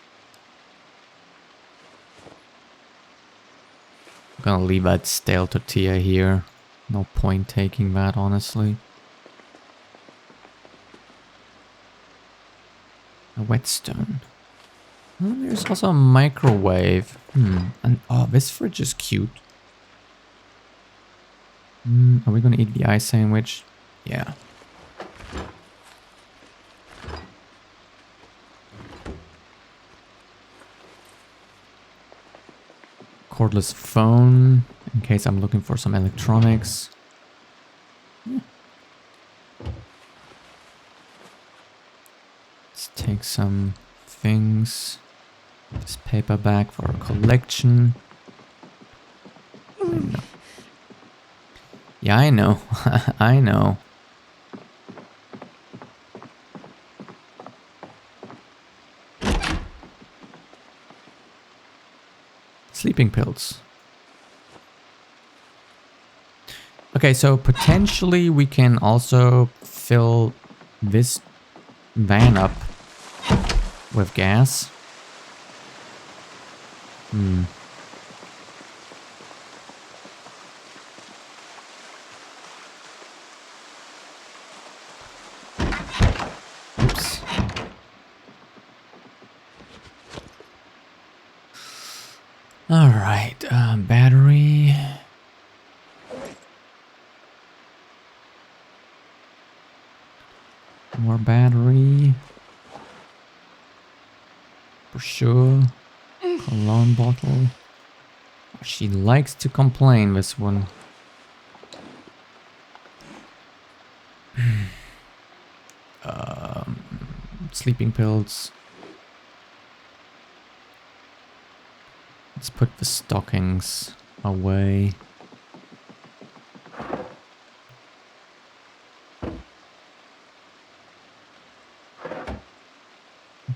I'm gonna leave that stale tortilla here. No point taking that, honestly. A whetstone. Oh, there's also a microwave. And oh, this fridge is cute. Are we gonna eat the ice sandwich? Yeah. Cordless phone, in case I'm looking for some electronics. Let's take some things. This paperback for a collection. Yeah, I know. I know. Sleeping pills. Okay, so potentially we can also fill this van up with gas. Oops. All right, battery. More battery. For sure. Cologne bottle. She likes to complain, this one. Sleeping pills. Let's put the stockings away.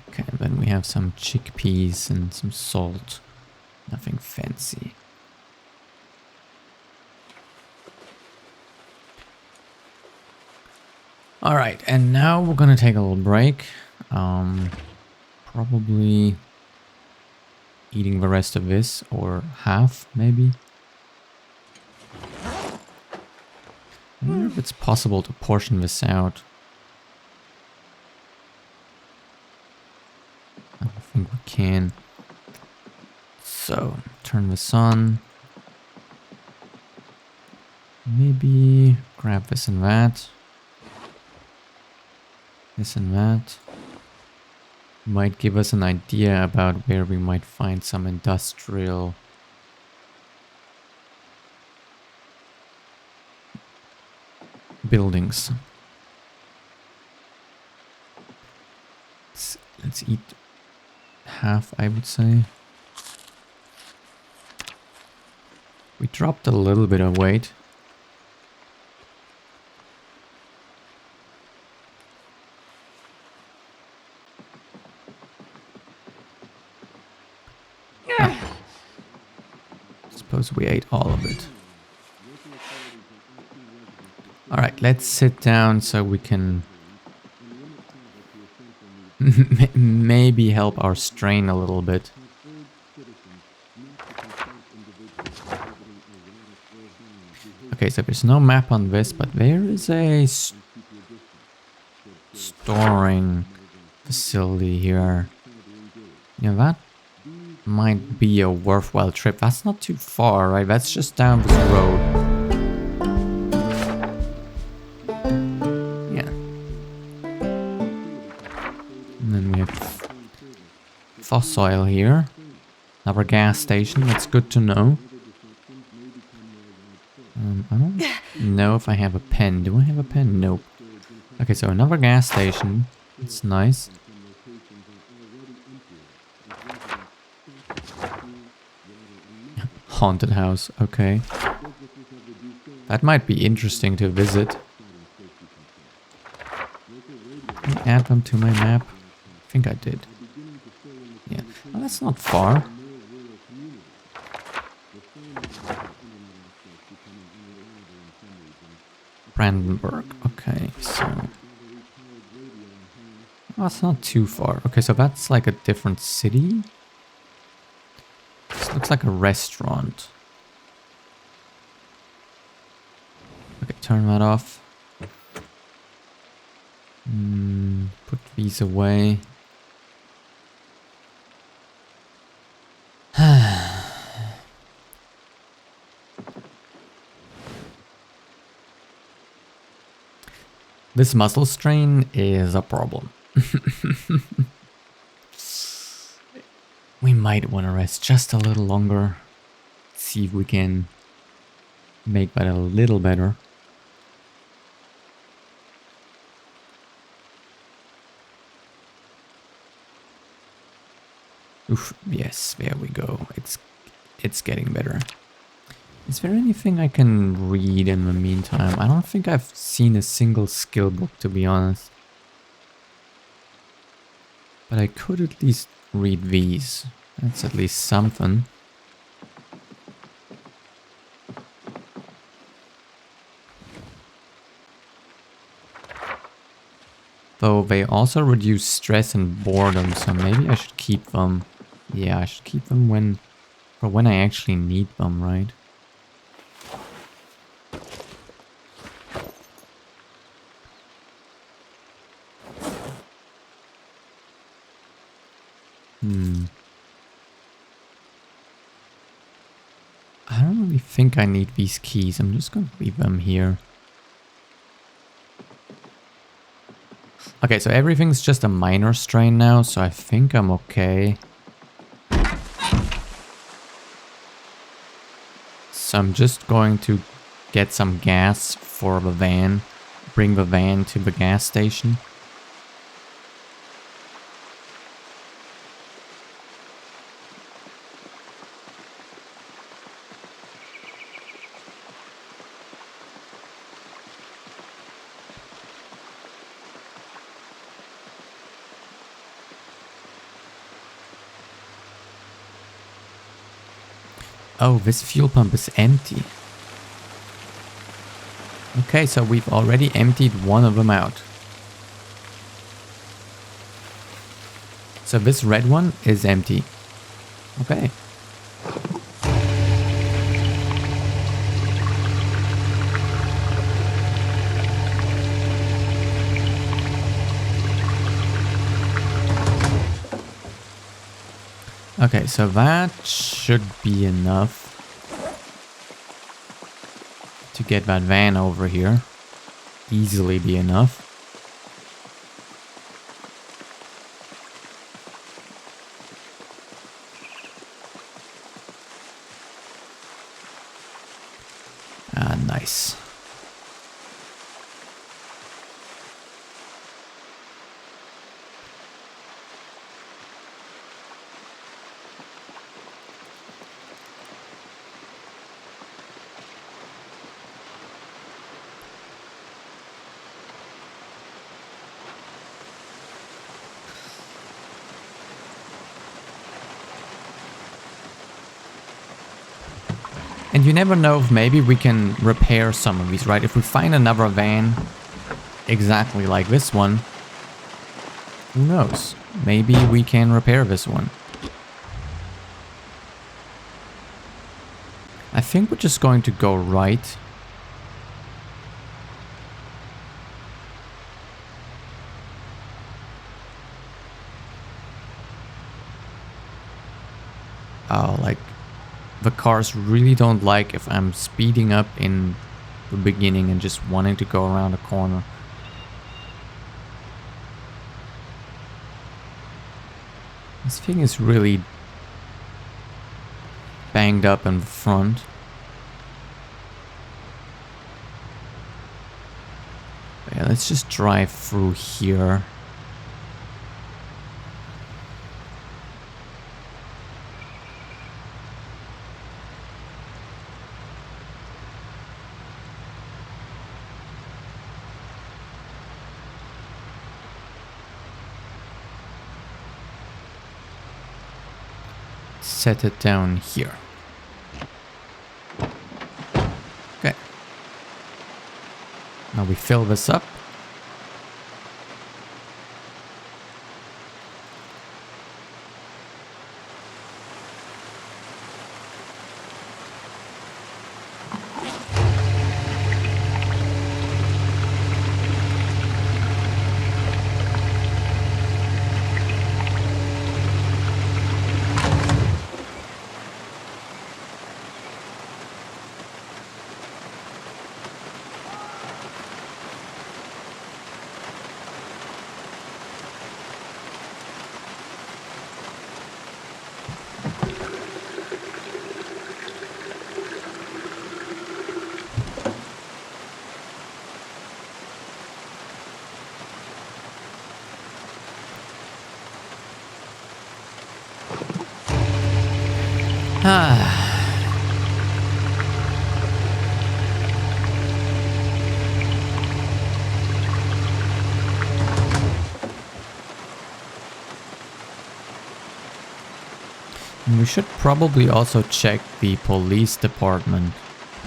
Okay, then we have some chickpeas and some salt. Nothing fancy. All right, and now we're gonna take a little break. Probably eating the rest of this, or half, maybe. I wonder if it's possible to portion this out. I don't think we can. So, turn this on. Maybe grab this and that. This and that. Might give us an idea about where we might find some industrial buildings. Let's eat half, I would say. We dropped a little bit of weight. Suppose we ate all of it. Alright, let's sit down so we can maybe help our strain a little bit. Okay, so there's no map on this, but there is a storing facility here. Yeah, that might be a worthwhile trip. That's not too far, right? That's just down this road. Yeah. And then we have fossil here. Another gas station. That's good to know. I don't know if I have a pen. Do I have a pen? Nope. Okay, so another gas station. It's nice. Haunted house, okay. That might be interesting to visit. Can I add them to my map? I think I did. Yeah, well, that's not far. Brandenburg. Okay, so... Oh, it's not too far. Okay, so that's like a different city. This looks like a restaurant. Okay, turn that off. Put these away. This muscle strain is a problem. We might want to rest just a little longer. See if we can make that a little better. Oof, yes, there we go. It's getting better. Is there anything I can read in the meantime? I don't think I've seen a single skill book, to be honest. But I could at least read these. That's at least something. Though they also reduce stress and boredom, so maybe I should keep them. Yeah, I should keep them for when I actually need them, right? I don't really think I need these keys. I'm just going to leave them here. Okay, so everything's just a minor strain now, so I think I'm okay. So I'm just going to get some gas for the van. Bring the van to the gas station. Oh, this fuel pump is empty. Okay, so we've already emptied one of them out. So this red one is empty. Okay. Okay, so that should be enough to get that van over here. Easily be enough. Ah, nice. And you never know if maybe we can repair some of these, right? If we find another van exactly like this one, who knows? Maybe we can repair this one. I think we're just going to go right. Oh, like... The cars really don't like if I'm speeding up in the beginning and just wanting to go around a corner. This thing is really banged up in the front. But yeah, let's just drive through here. Set it down here. Okay. Now we fill this up. We should probably also check the police department,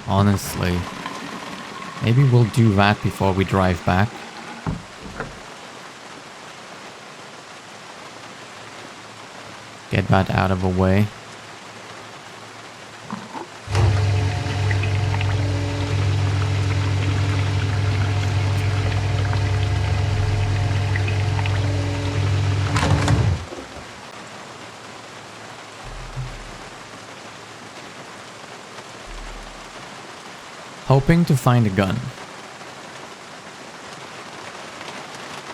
honestly. Maybe we'll do that before we drive back. Get that out of the way. Hoping to find a gun.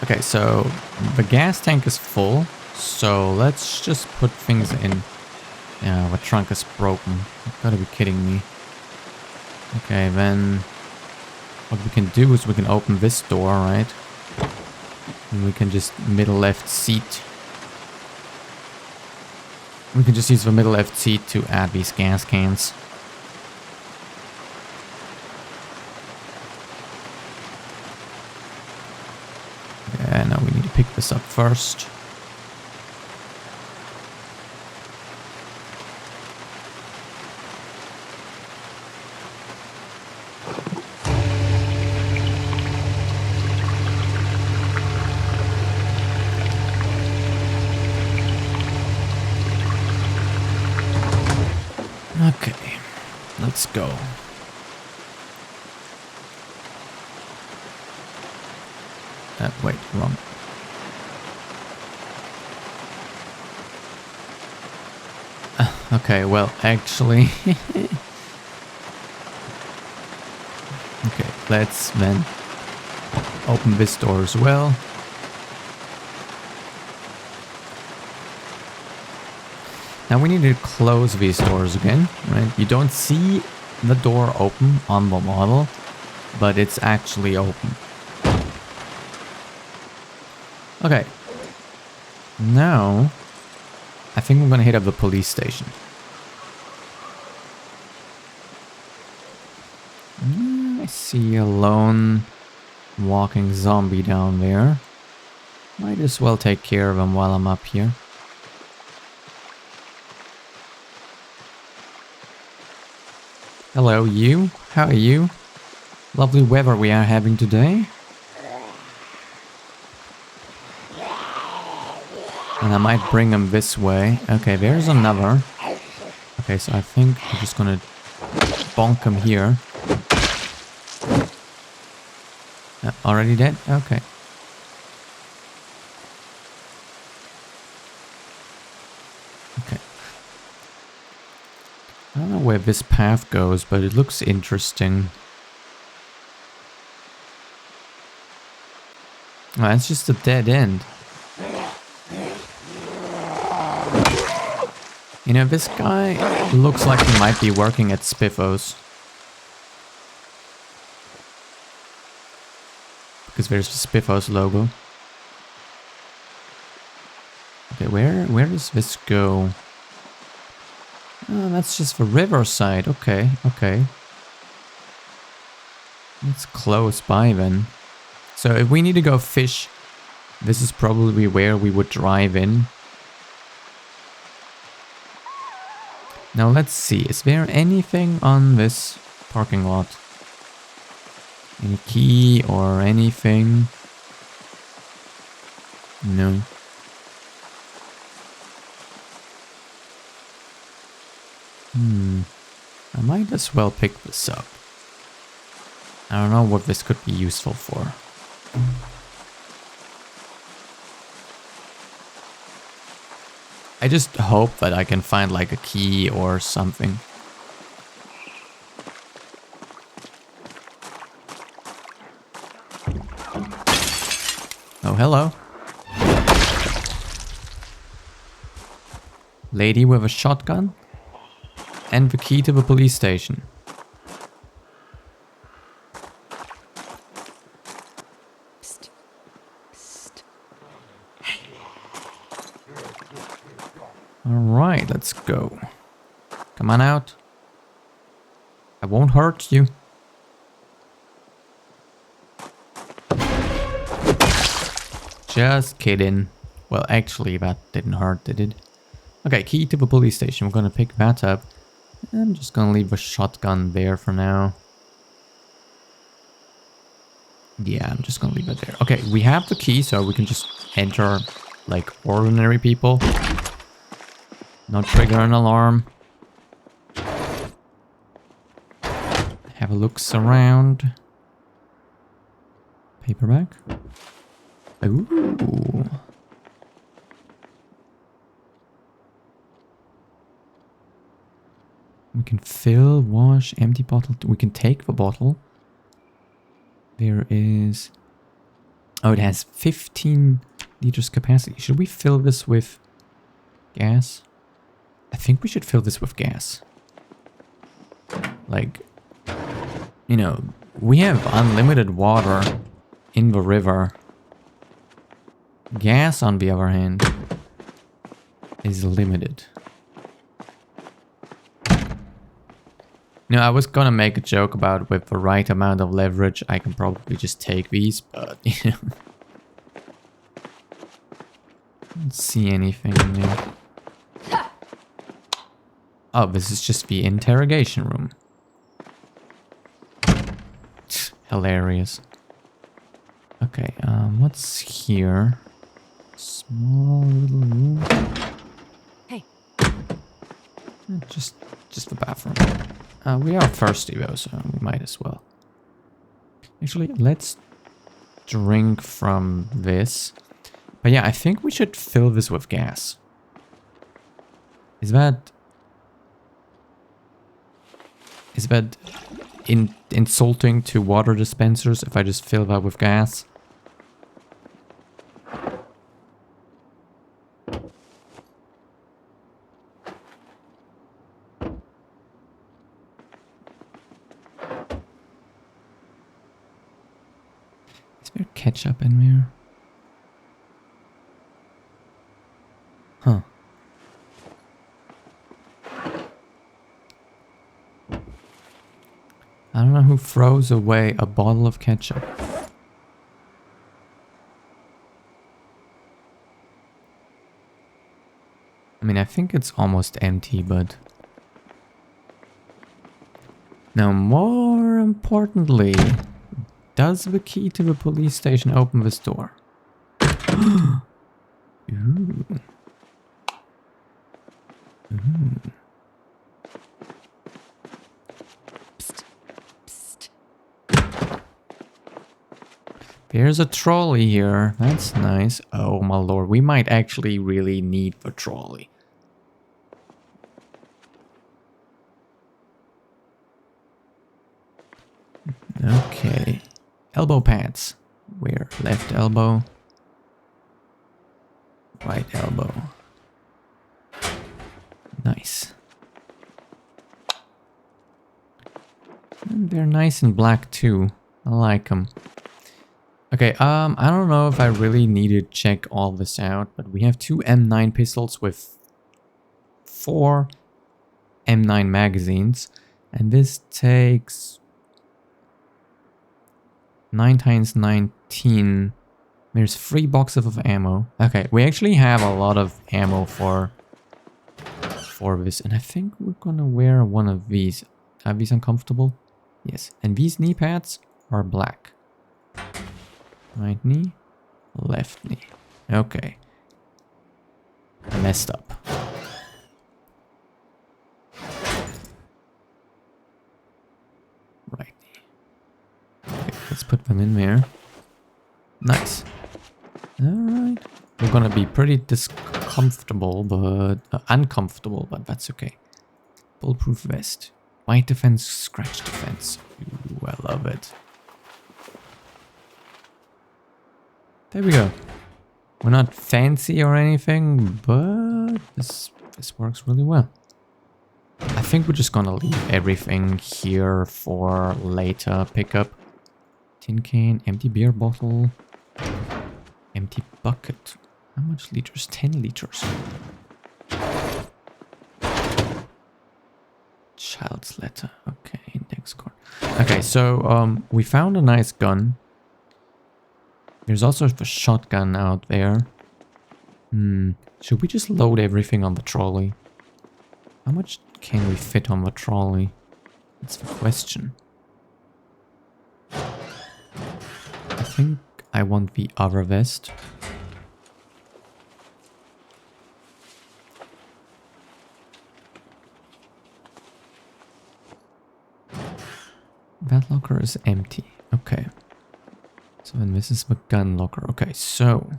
Okay, so the gas tank is full, so let's just put things in. Yeah, the trunk is broken. You gotta be kidding me. Okay, then what we can do is we can open this door, right? And we can just middle left seat. We can just use the middle left seat to add these gas cans. Yeah, now we need to pick this up first. Okay, let's go. Wait, wrong. Okay, well, actually... Okay, let's then open this door as well. Now we need to close these doors again, right? You don't see the door open on the model, but it's actually open. Okay. Now, I think I'm gonna hit up the police station. I see a lone walking zombie down there. Might as well take care of him while I'm up here. Hello, you. How are you? Lovely weather we are having today. And I might bring him this way. Okay, there's another. Okay, so I think I'm just gonna bonk him here. Already dead? Okay. Okay. I don't know where this path goes, but it looks interesting. Oh, it's just a dead end. You know, this guy looks like he might be working at Spiffos. Because there's the Spiffos logo. Okay, where does this go? Oh, that's just the riverside. Okay, okay. It's close by then. So if we need to go fish, this is probably where we would drive in. Now let's see, is there anything on this parking lot? Any key or anything? No. I might as well pick this up. I don't know what this could be useful for. I just hope that I can find like a key or something. Oh, hello. Lady with a shotgun and the key to the police station. Psst. Psst. All right, let's go. Come on out. I won't hurt you. Just kidding. Well, actually, that didn't hurt, did it? Okay, key to the police station. We're gonna pick that up. I'm just gonna leave the shotgun there for now. Yeah, I'm just gonna leave it there. Okay, we have the key, so we can just enter like ordinary people. Not trigger an alarm. Have a look around. Paperback. Ooh. We can fill, wash, empty bottle. We can take the bottle. There is... Oh, it has 15 liters capacity. Should we fill this with gas? I think we should fill this with gas. Like, you know, we have unlimited water in the river. Gas, on the other hand, is limited. No, I was gonna make a joke about with the right amount of leverage, I can probably just take these, but, you know. Don't see anything in there. Oh, this is just the interrogation room. Hilarious. Okay, what's here? Small little room. Hey. Just the bathroom. We are thirsty though, so we might as well. Actually, let's drink from this. But yeah, I think we should fill this with gas. Is that insulting to water dispensers if I just fill that with gas? Is there ketchup in there? Huh. I don't know who throws away a bottle of ketchup. I mean, I think it's almost empty, but... Now, more importantly, does the key to the police station open this door? Ooh. Ooh. There's a trolley here. That's nice. Oh my lord, we might actually really need the trolley. Okay. Elbow pads. Where? Left elbow. Right elbow. Nice. And they're nice and black too. I like them. Okay, I don't know if I really need to check all this out, but we have two M9 pistols with 4 M9 magazines, and this takes 9 times 19. There's 3 boxes of ammo. Okay, we actually have a lot of ammo for this, and I think we're gonna wear one of these. Are these uncomfortable? Yes, and these knee pads, or black? Right knee, left knee. Okay. I messed up. Right knee. Okay, let's put them in there. Nice. Alright. We're gonna be pretty discomfortable, but uncomfortable, but that's okay. Bulletproof vest. White defense, scratch defense. Ooh, I love it. There we go. We're not fancy or anything, but this works really well. I think we're just gonna leave everything here for later pickup. Tin can, empty beer bottle, empty bucket. How much liters? 10 liters. Child's letter. Okay, index card. Okay, so we found a nice gun. There's also a shotgun out there. Should we just load everything on the trolley? How much can we fit on the trolley? That's the question. I think I want the other vest. That locker is empty. Okay. So then this is the gun locker. Okay, so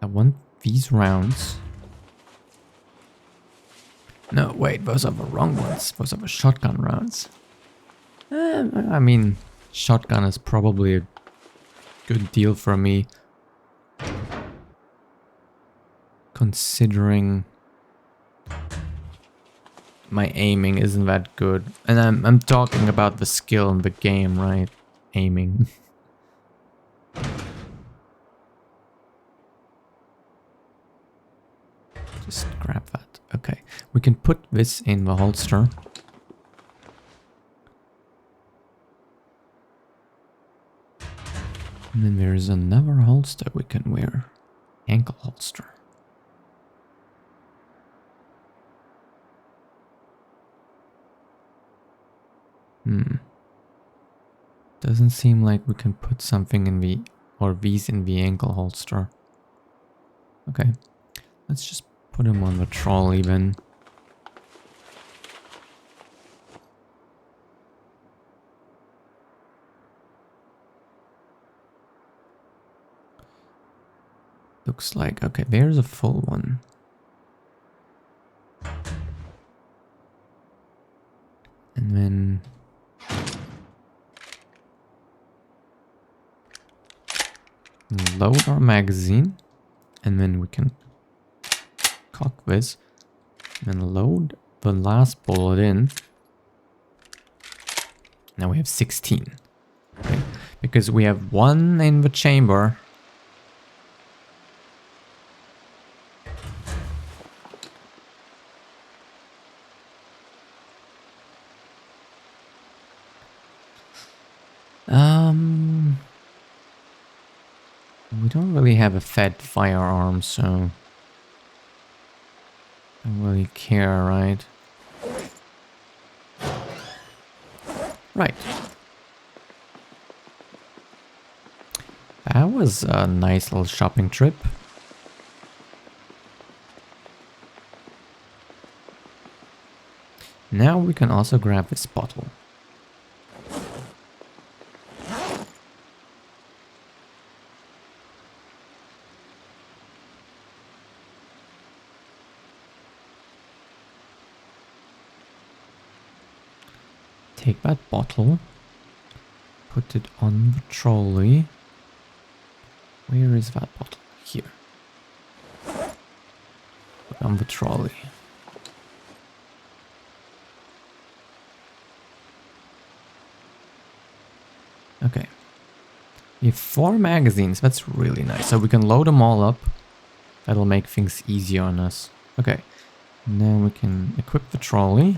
I want these rounds. No, wait, those are the wrong ones. Those are the shotgun rounds. I mean, shotgun is probably a good deal for me. Considering my aiming isn't that good. And I'm talking about the skill in the game, right? Aiming. Just grab that. Okay. We can put this in the holster. And then there's another holster we can wear. Ankle holster. Doesn't seem like we can put something in the, or these in the ankle holster. Okay. Let's just put them on the trolley then. Looks like, okay, there's a full one. And then load our magazine, and then we can cock this and load the last bullet in. Now we have 16, right? Because we have one in the chamber. We don't really have a fed firearm, so I don't really care, right? Right. That was a nice little shopping trip. Now we can also grab this bottle. Take that bottle, put it on the trolley. Where is that bottle? Here. Put on the trolley. Okay. We have 4 magazines. That's really nice. So we can load them all up. That'll make things easier on us. Okay. Now we can equip the trolley.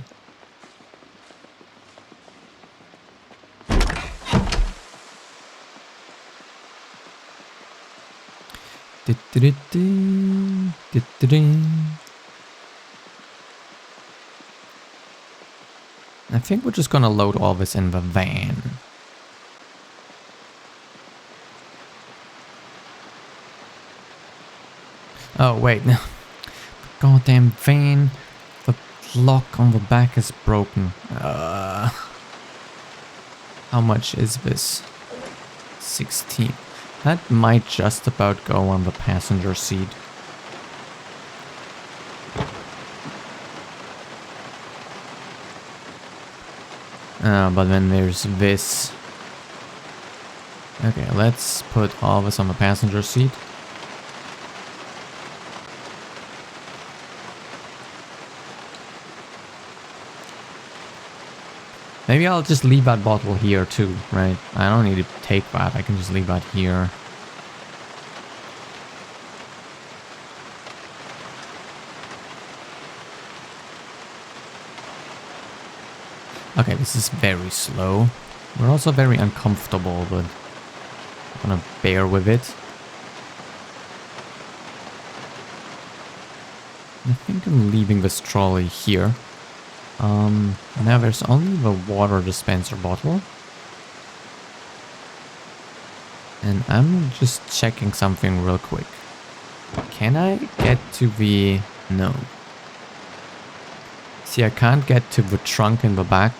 I think we're just gonna load all this in the van. Oh, wait, no. Goddamn vein. The lock on the back is broken. How much is this? 16. That might just about go on the passenger seat. But then there's this. Okay, let's put all this on the passenger seat. Maybe I'll just leave that bottle here too, right? I don't need to take that, I can just leave that here. Okay, this is very slow. We're also very uncomfortable, but I'm gonna bear with it. I think I'm leaving this trolley here. Now there's only the water dispenser bottle. And I'm just checking something real quick. Can I get to the... No. See, I can't get to the trunk in the back.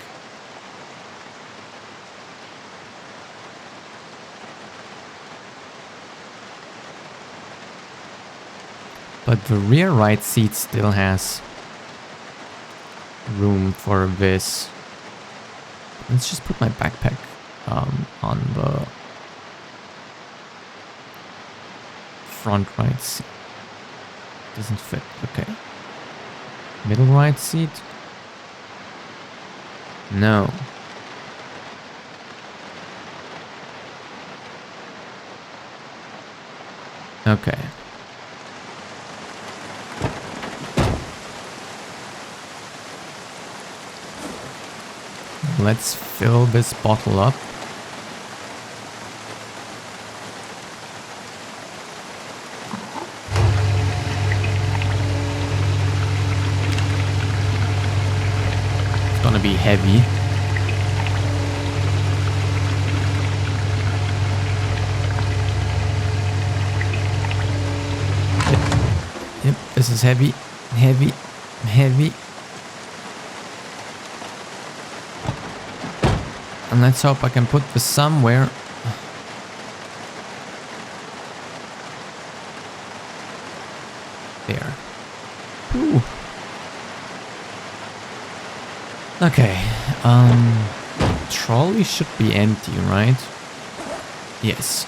But the rear right seat still has room for this. Let's just put my backpack on the front right seat. Doesn't fit. Okay. Middle right seat? No. Okay. Let's fill this bottle up. It's gonna be heavy. Yep, this is heavy, heavy, heavy. And let's hope I can put this somewhere. There. Ooh. Okay. Trolley should be empty, right? Yes.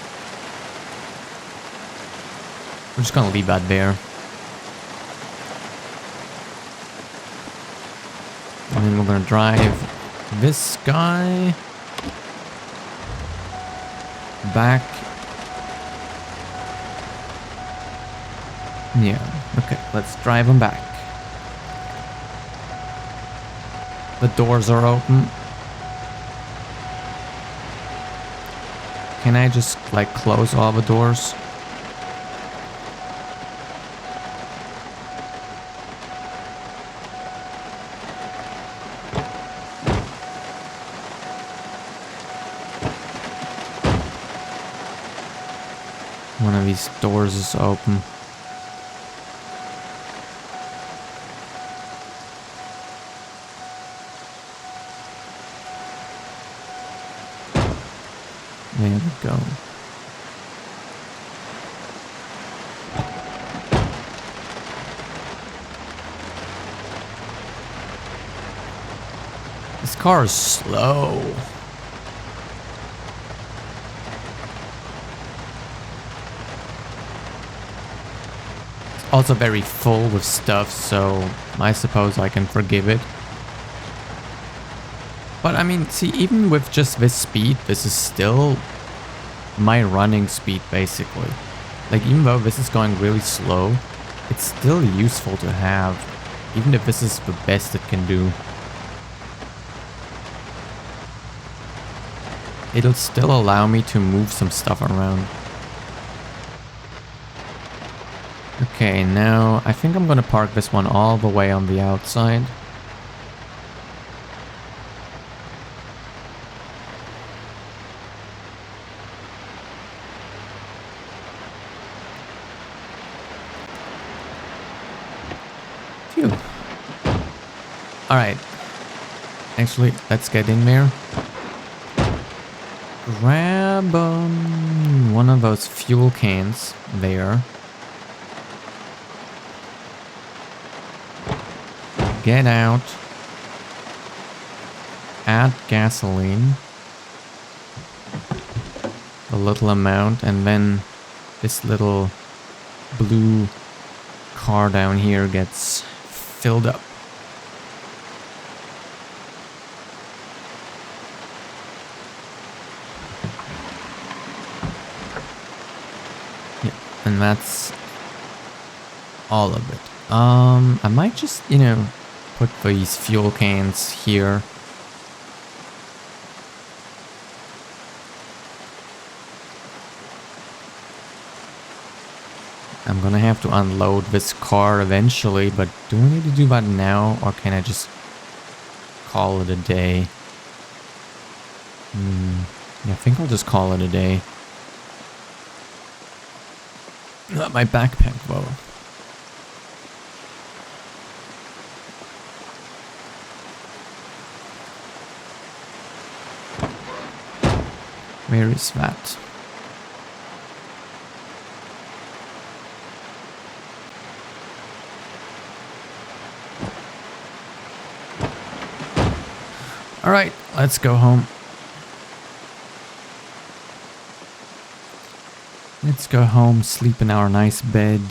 We're just gonna leave that there. And then we're gonna drive this guy back. Yeah, okay, let's drive him back. The doors are open. Can I just, like, close all the doors? One of these doors is open. There we go. This car is slow. It's also very full with stuff, so I suppose I can forgive it. But I mean, see, even with just this speed, this is still my running speed, basically. Like, even though this is going really slow, it's still useful to have, even if this is the best it can do. It'll still allow me to move some stuff around. Okay, now I think I'm gonna park this one all the way on the outside. Phew. Alright. Actually, let's get in there. Grab one of those fuel cans there. Get out. Add gasoline. A little amount, and then this little blue car down here gets filled up. Yeah, and that's all of it. I might just, you know, put these fuel cans here. I'm gonna have to unload this car eventually, but do I need to do that now, or can I just call it a day? Yeah, I think I'll just call it a day. Not my backpack, though. Where is that? Alright, let's go home. Let's go home, sleep in our nice bed.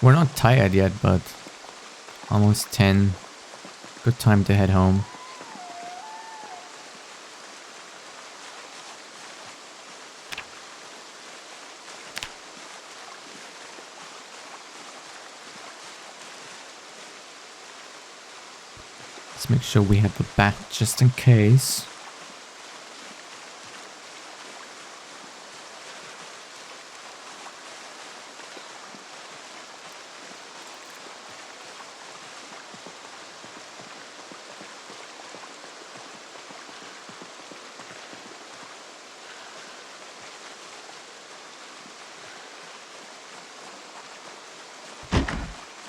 We're not tired yet, but almost 10. Good time to head home. Let's make sure we have the bat just in case.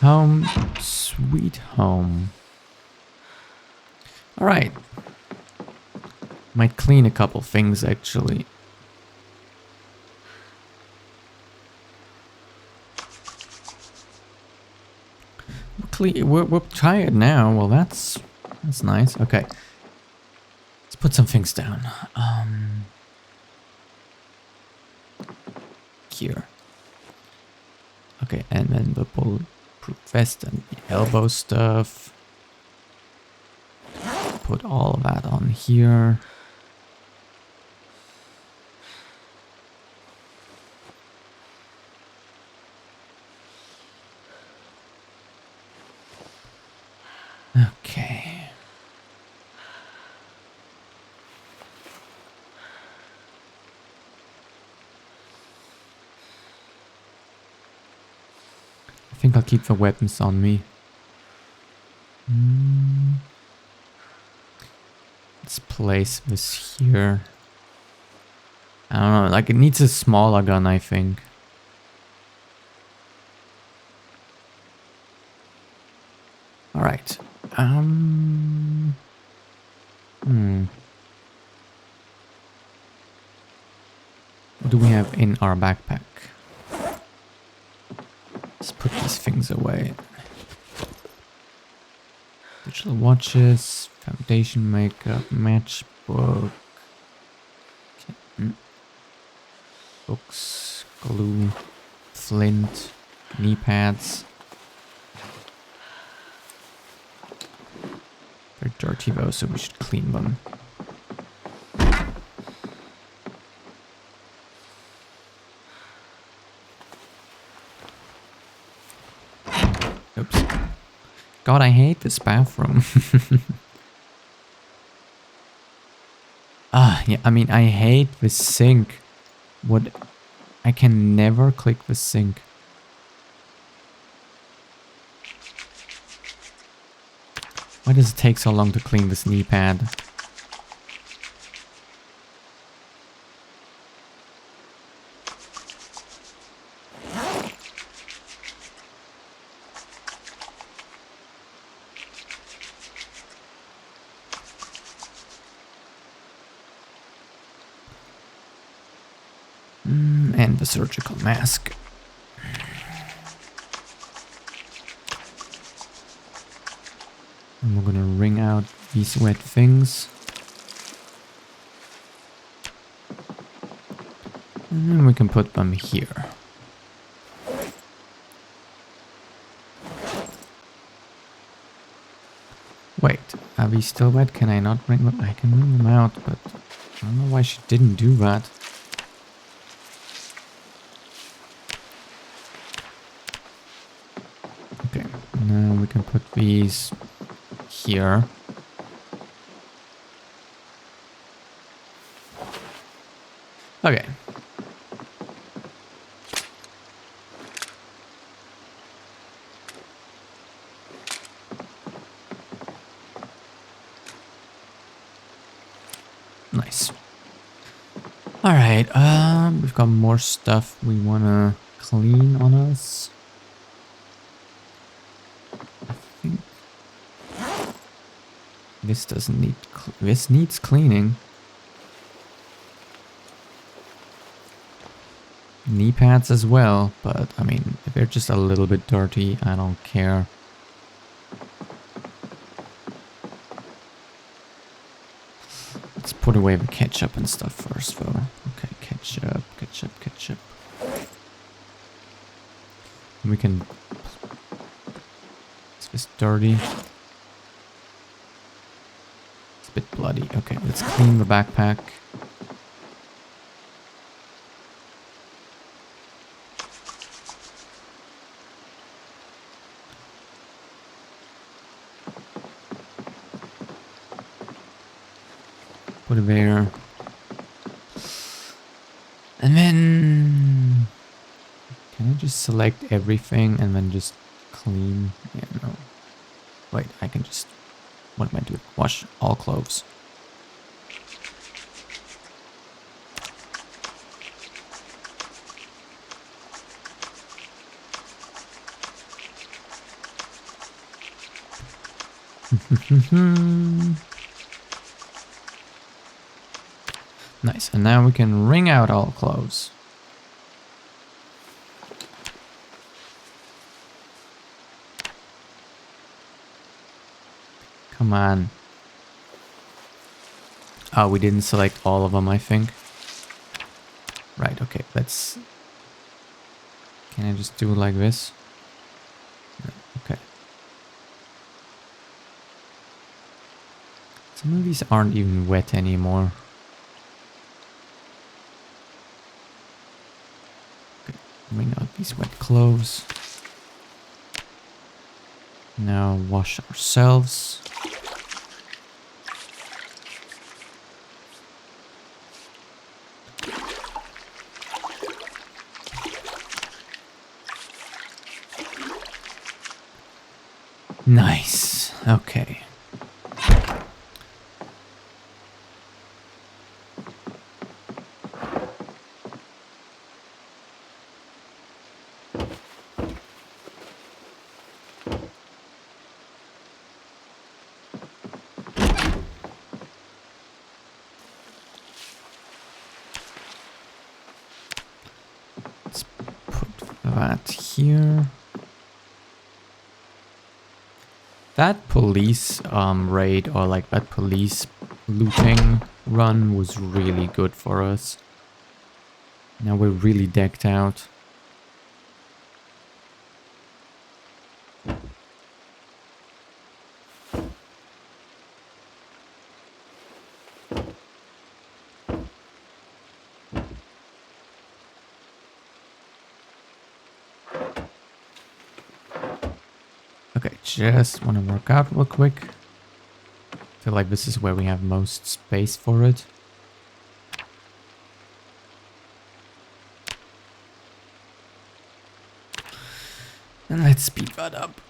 Home, sweet home. Alright. Might clean a couple things actually. We're tired now. Well, that's nice. Okay. Let's put some things down. Here. Okay, and then the bulletproof vest and the elbow stuff. Put all of that on here. Okay. I think I'll keep the weapons on me. Let's place this here. I don't know, like it needs a smaller gun, I think. Alright. What do we have in our backpack? Let's put these things away. Digital watches, foundation makeup, matchbook, books, glue, flint, knee pads. They're dirty though, so we should clean them. Oops. God, I hate this bathroom. Yeah, I mean, I hate this sink. I can never click the sink. Why does it take so long to clean this knee pad? And the surgical mask. And we're gonna wring out these wet things. And then we can put them here. Wait, are we still wet? Can I not wring them? I can wring them out, but I don't know why she didn't do that. Okay, now we can put these here. Okay. Nice. All right, we've got more stuff we wanna clean on us. I think this doesn't need. This needs cleaning. Knee pads as well, but I mean, if they're just a little bit dirty, I don't care. Let's put away the ketchup and stuff first, though. Okay, ketchup. We can... Is this dirty? It's a bit bloody. Okay, let's clean the backpack. Put it there. And then... Can I just select everything and then just clean? Yeah, no. Wait, I can just... What am I doing? Wash all clothes. Nice, and now we can wring out all clothes. Come on. Oh, we didn't select all of them, I think. Right, okay, let's... Can I just do it like this? No, okay. Some of these aren't even wet anymore. Okay, wring out these wet clothes. Now wash ourselves. Nice. Okay. Let's put that here. That police raid, or like that police looting run, was really good for us. Now we're really decked out. Okay, just want to work out real quick. Feel like this is where we have most space for it. And let's speed that up.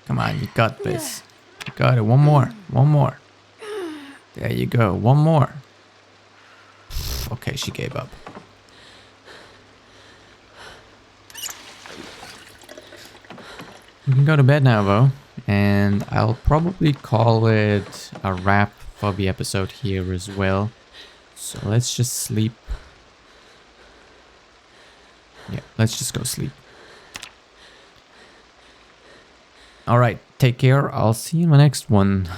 Come on, you got this. You got it. One more. One more. There you go. One more. Okay, she gave up. We can go to bed now, though. And I'll probably call it a wrap for the episode here as well. So let's just sleep. Yeah, let's just go sleep. Alright, take care. I'll see you in the next one.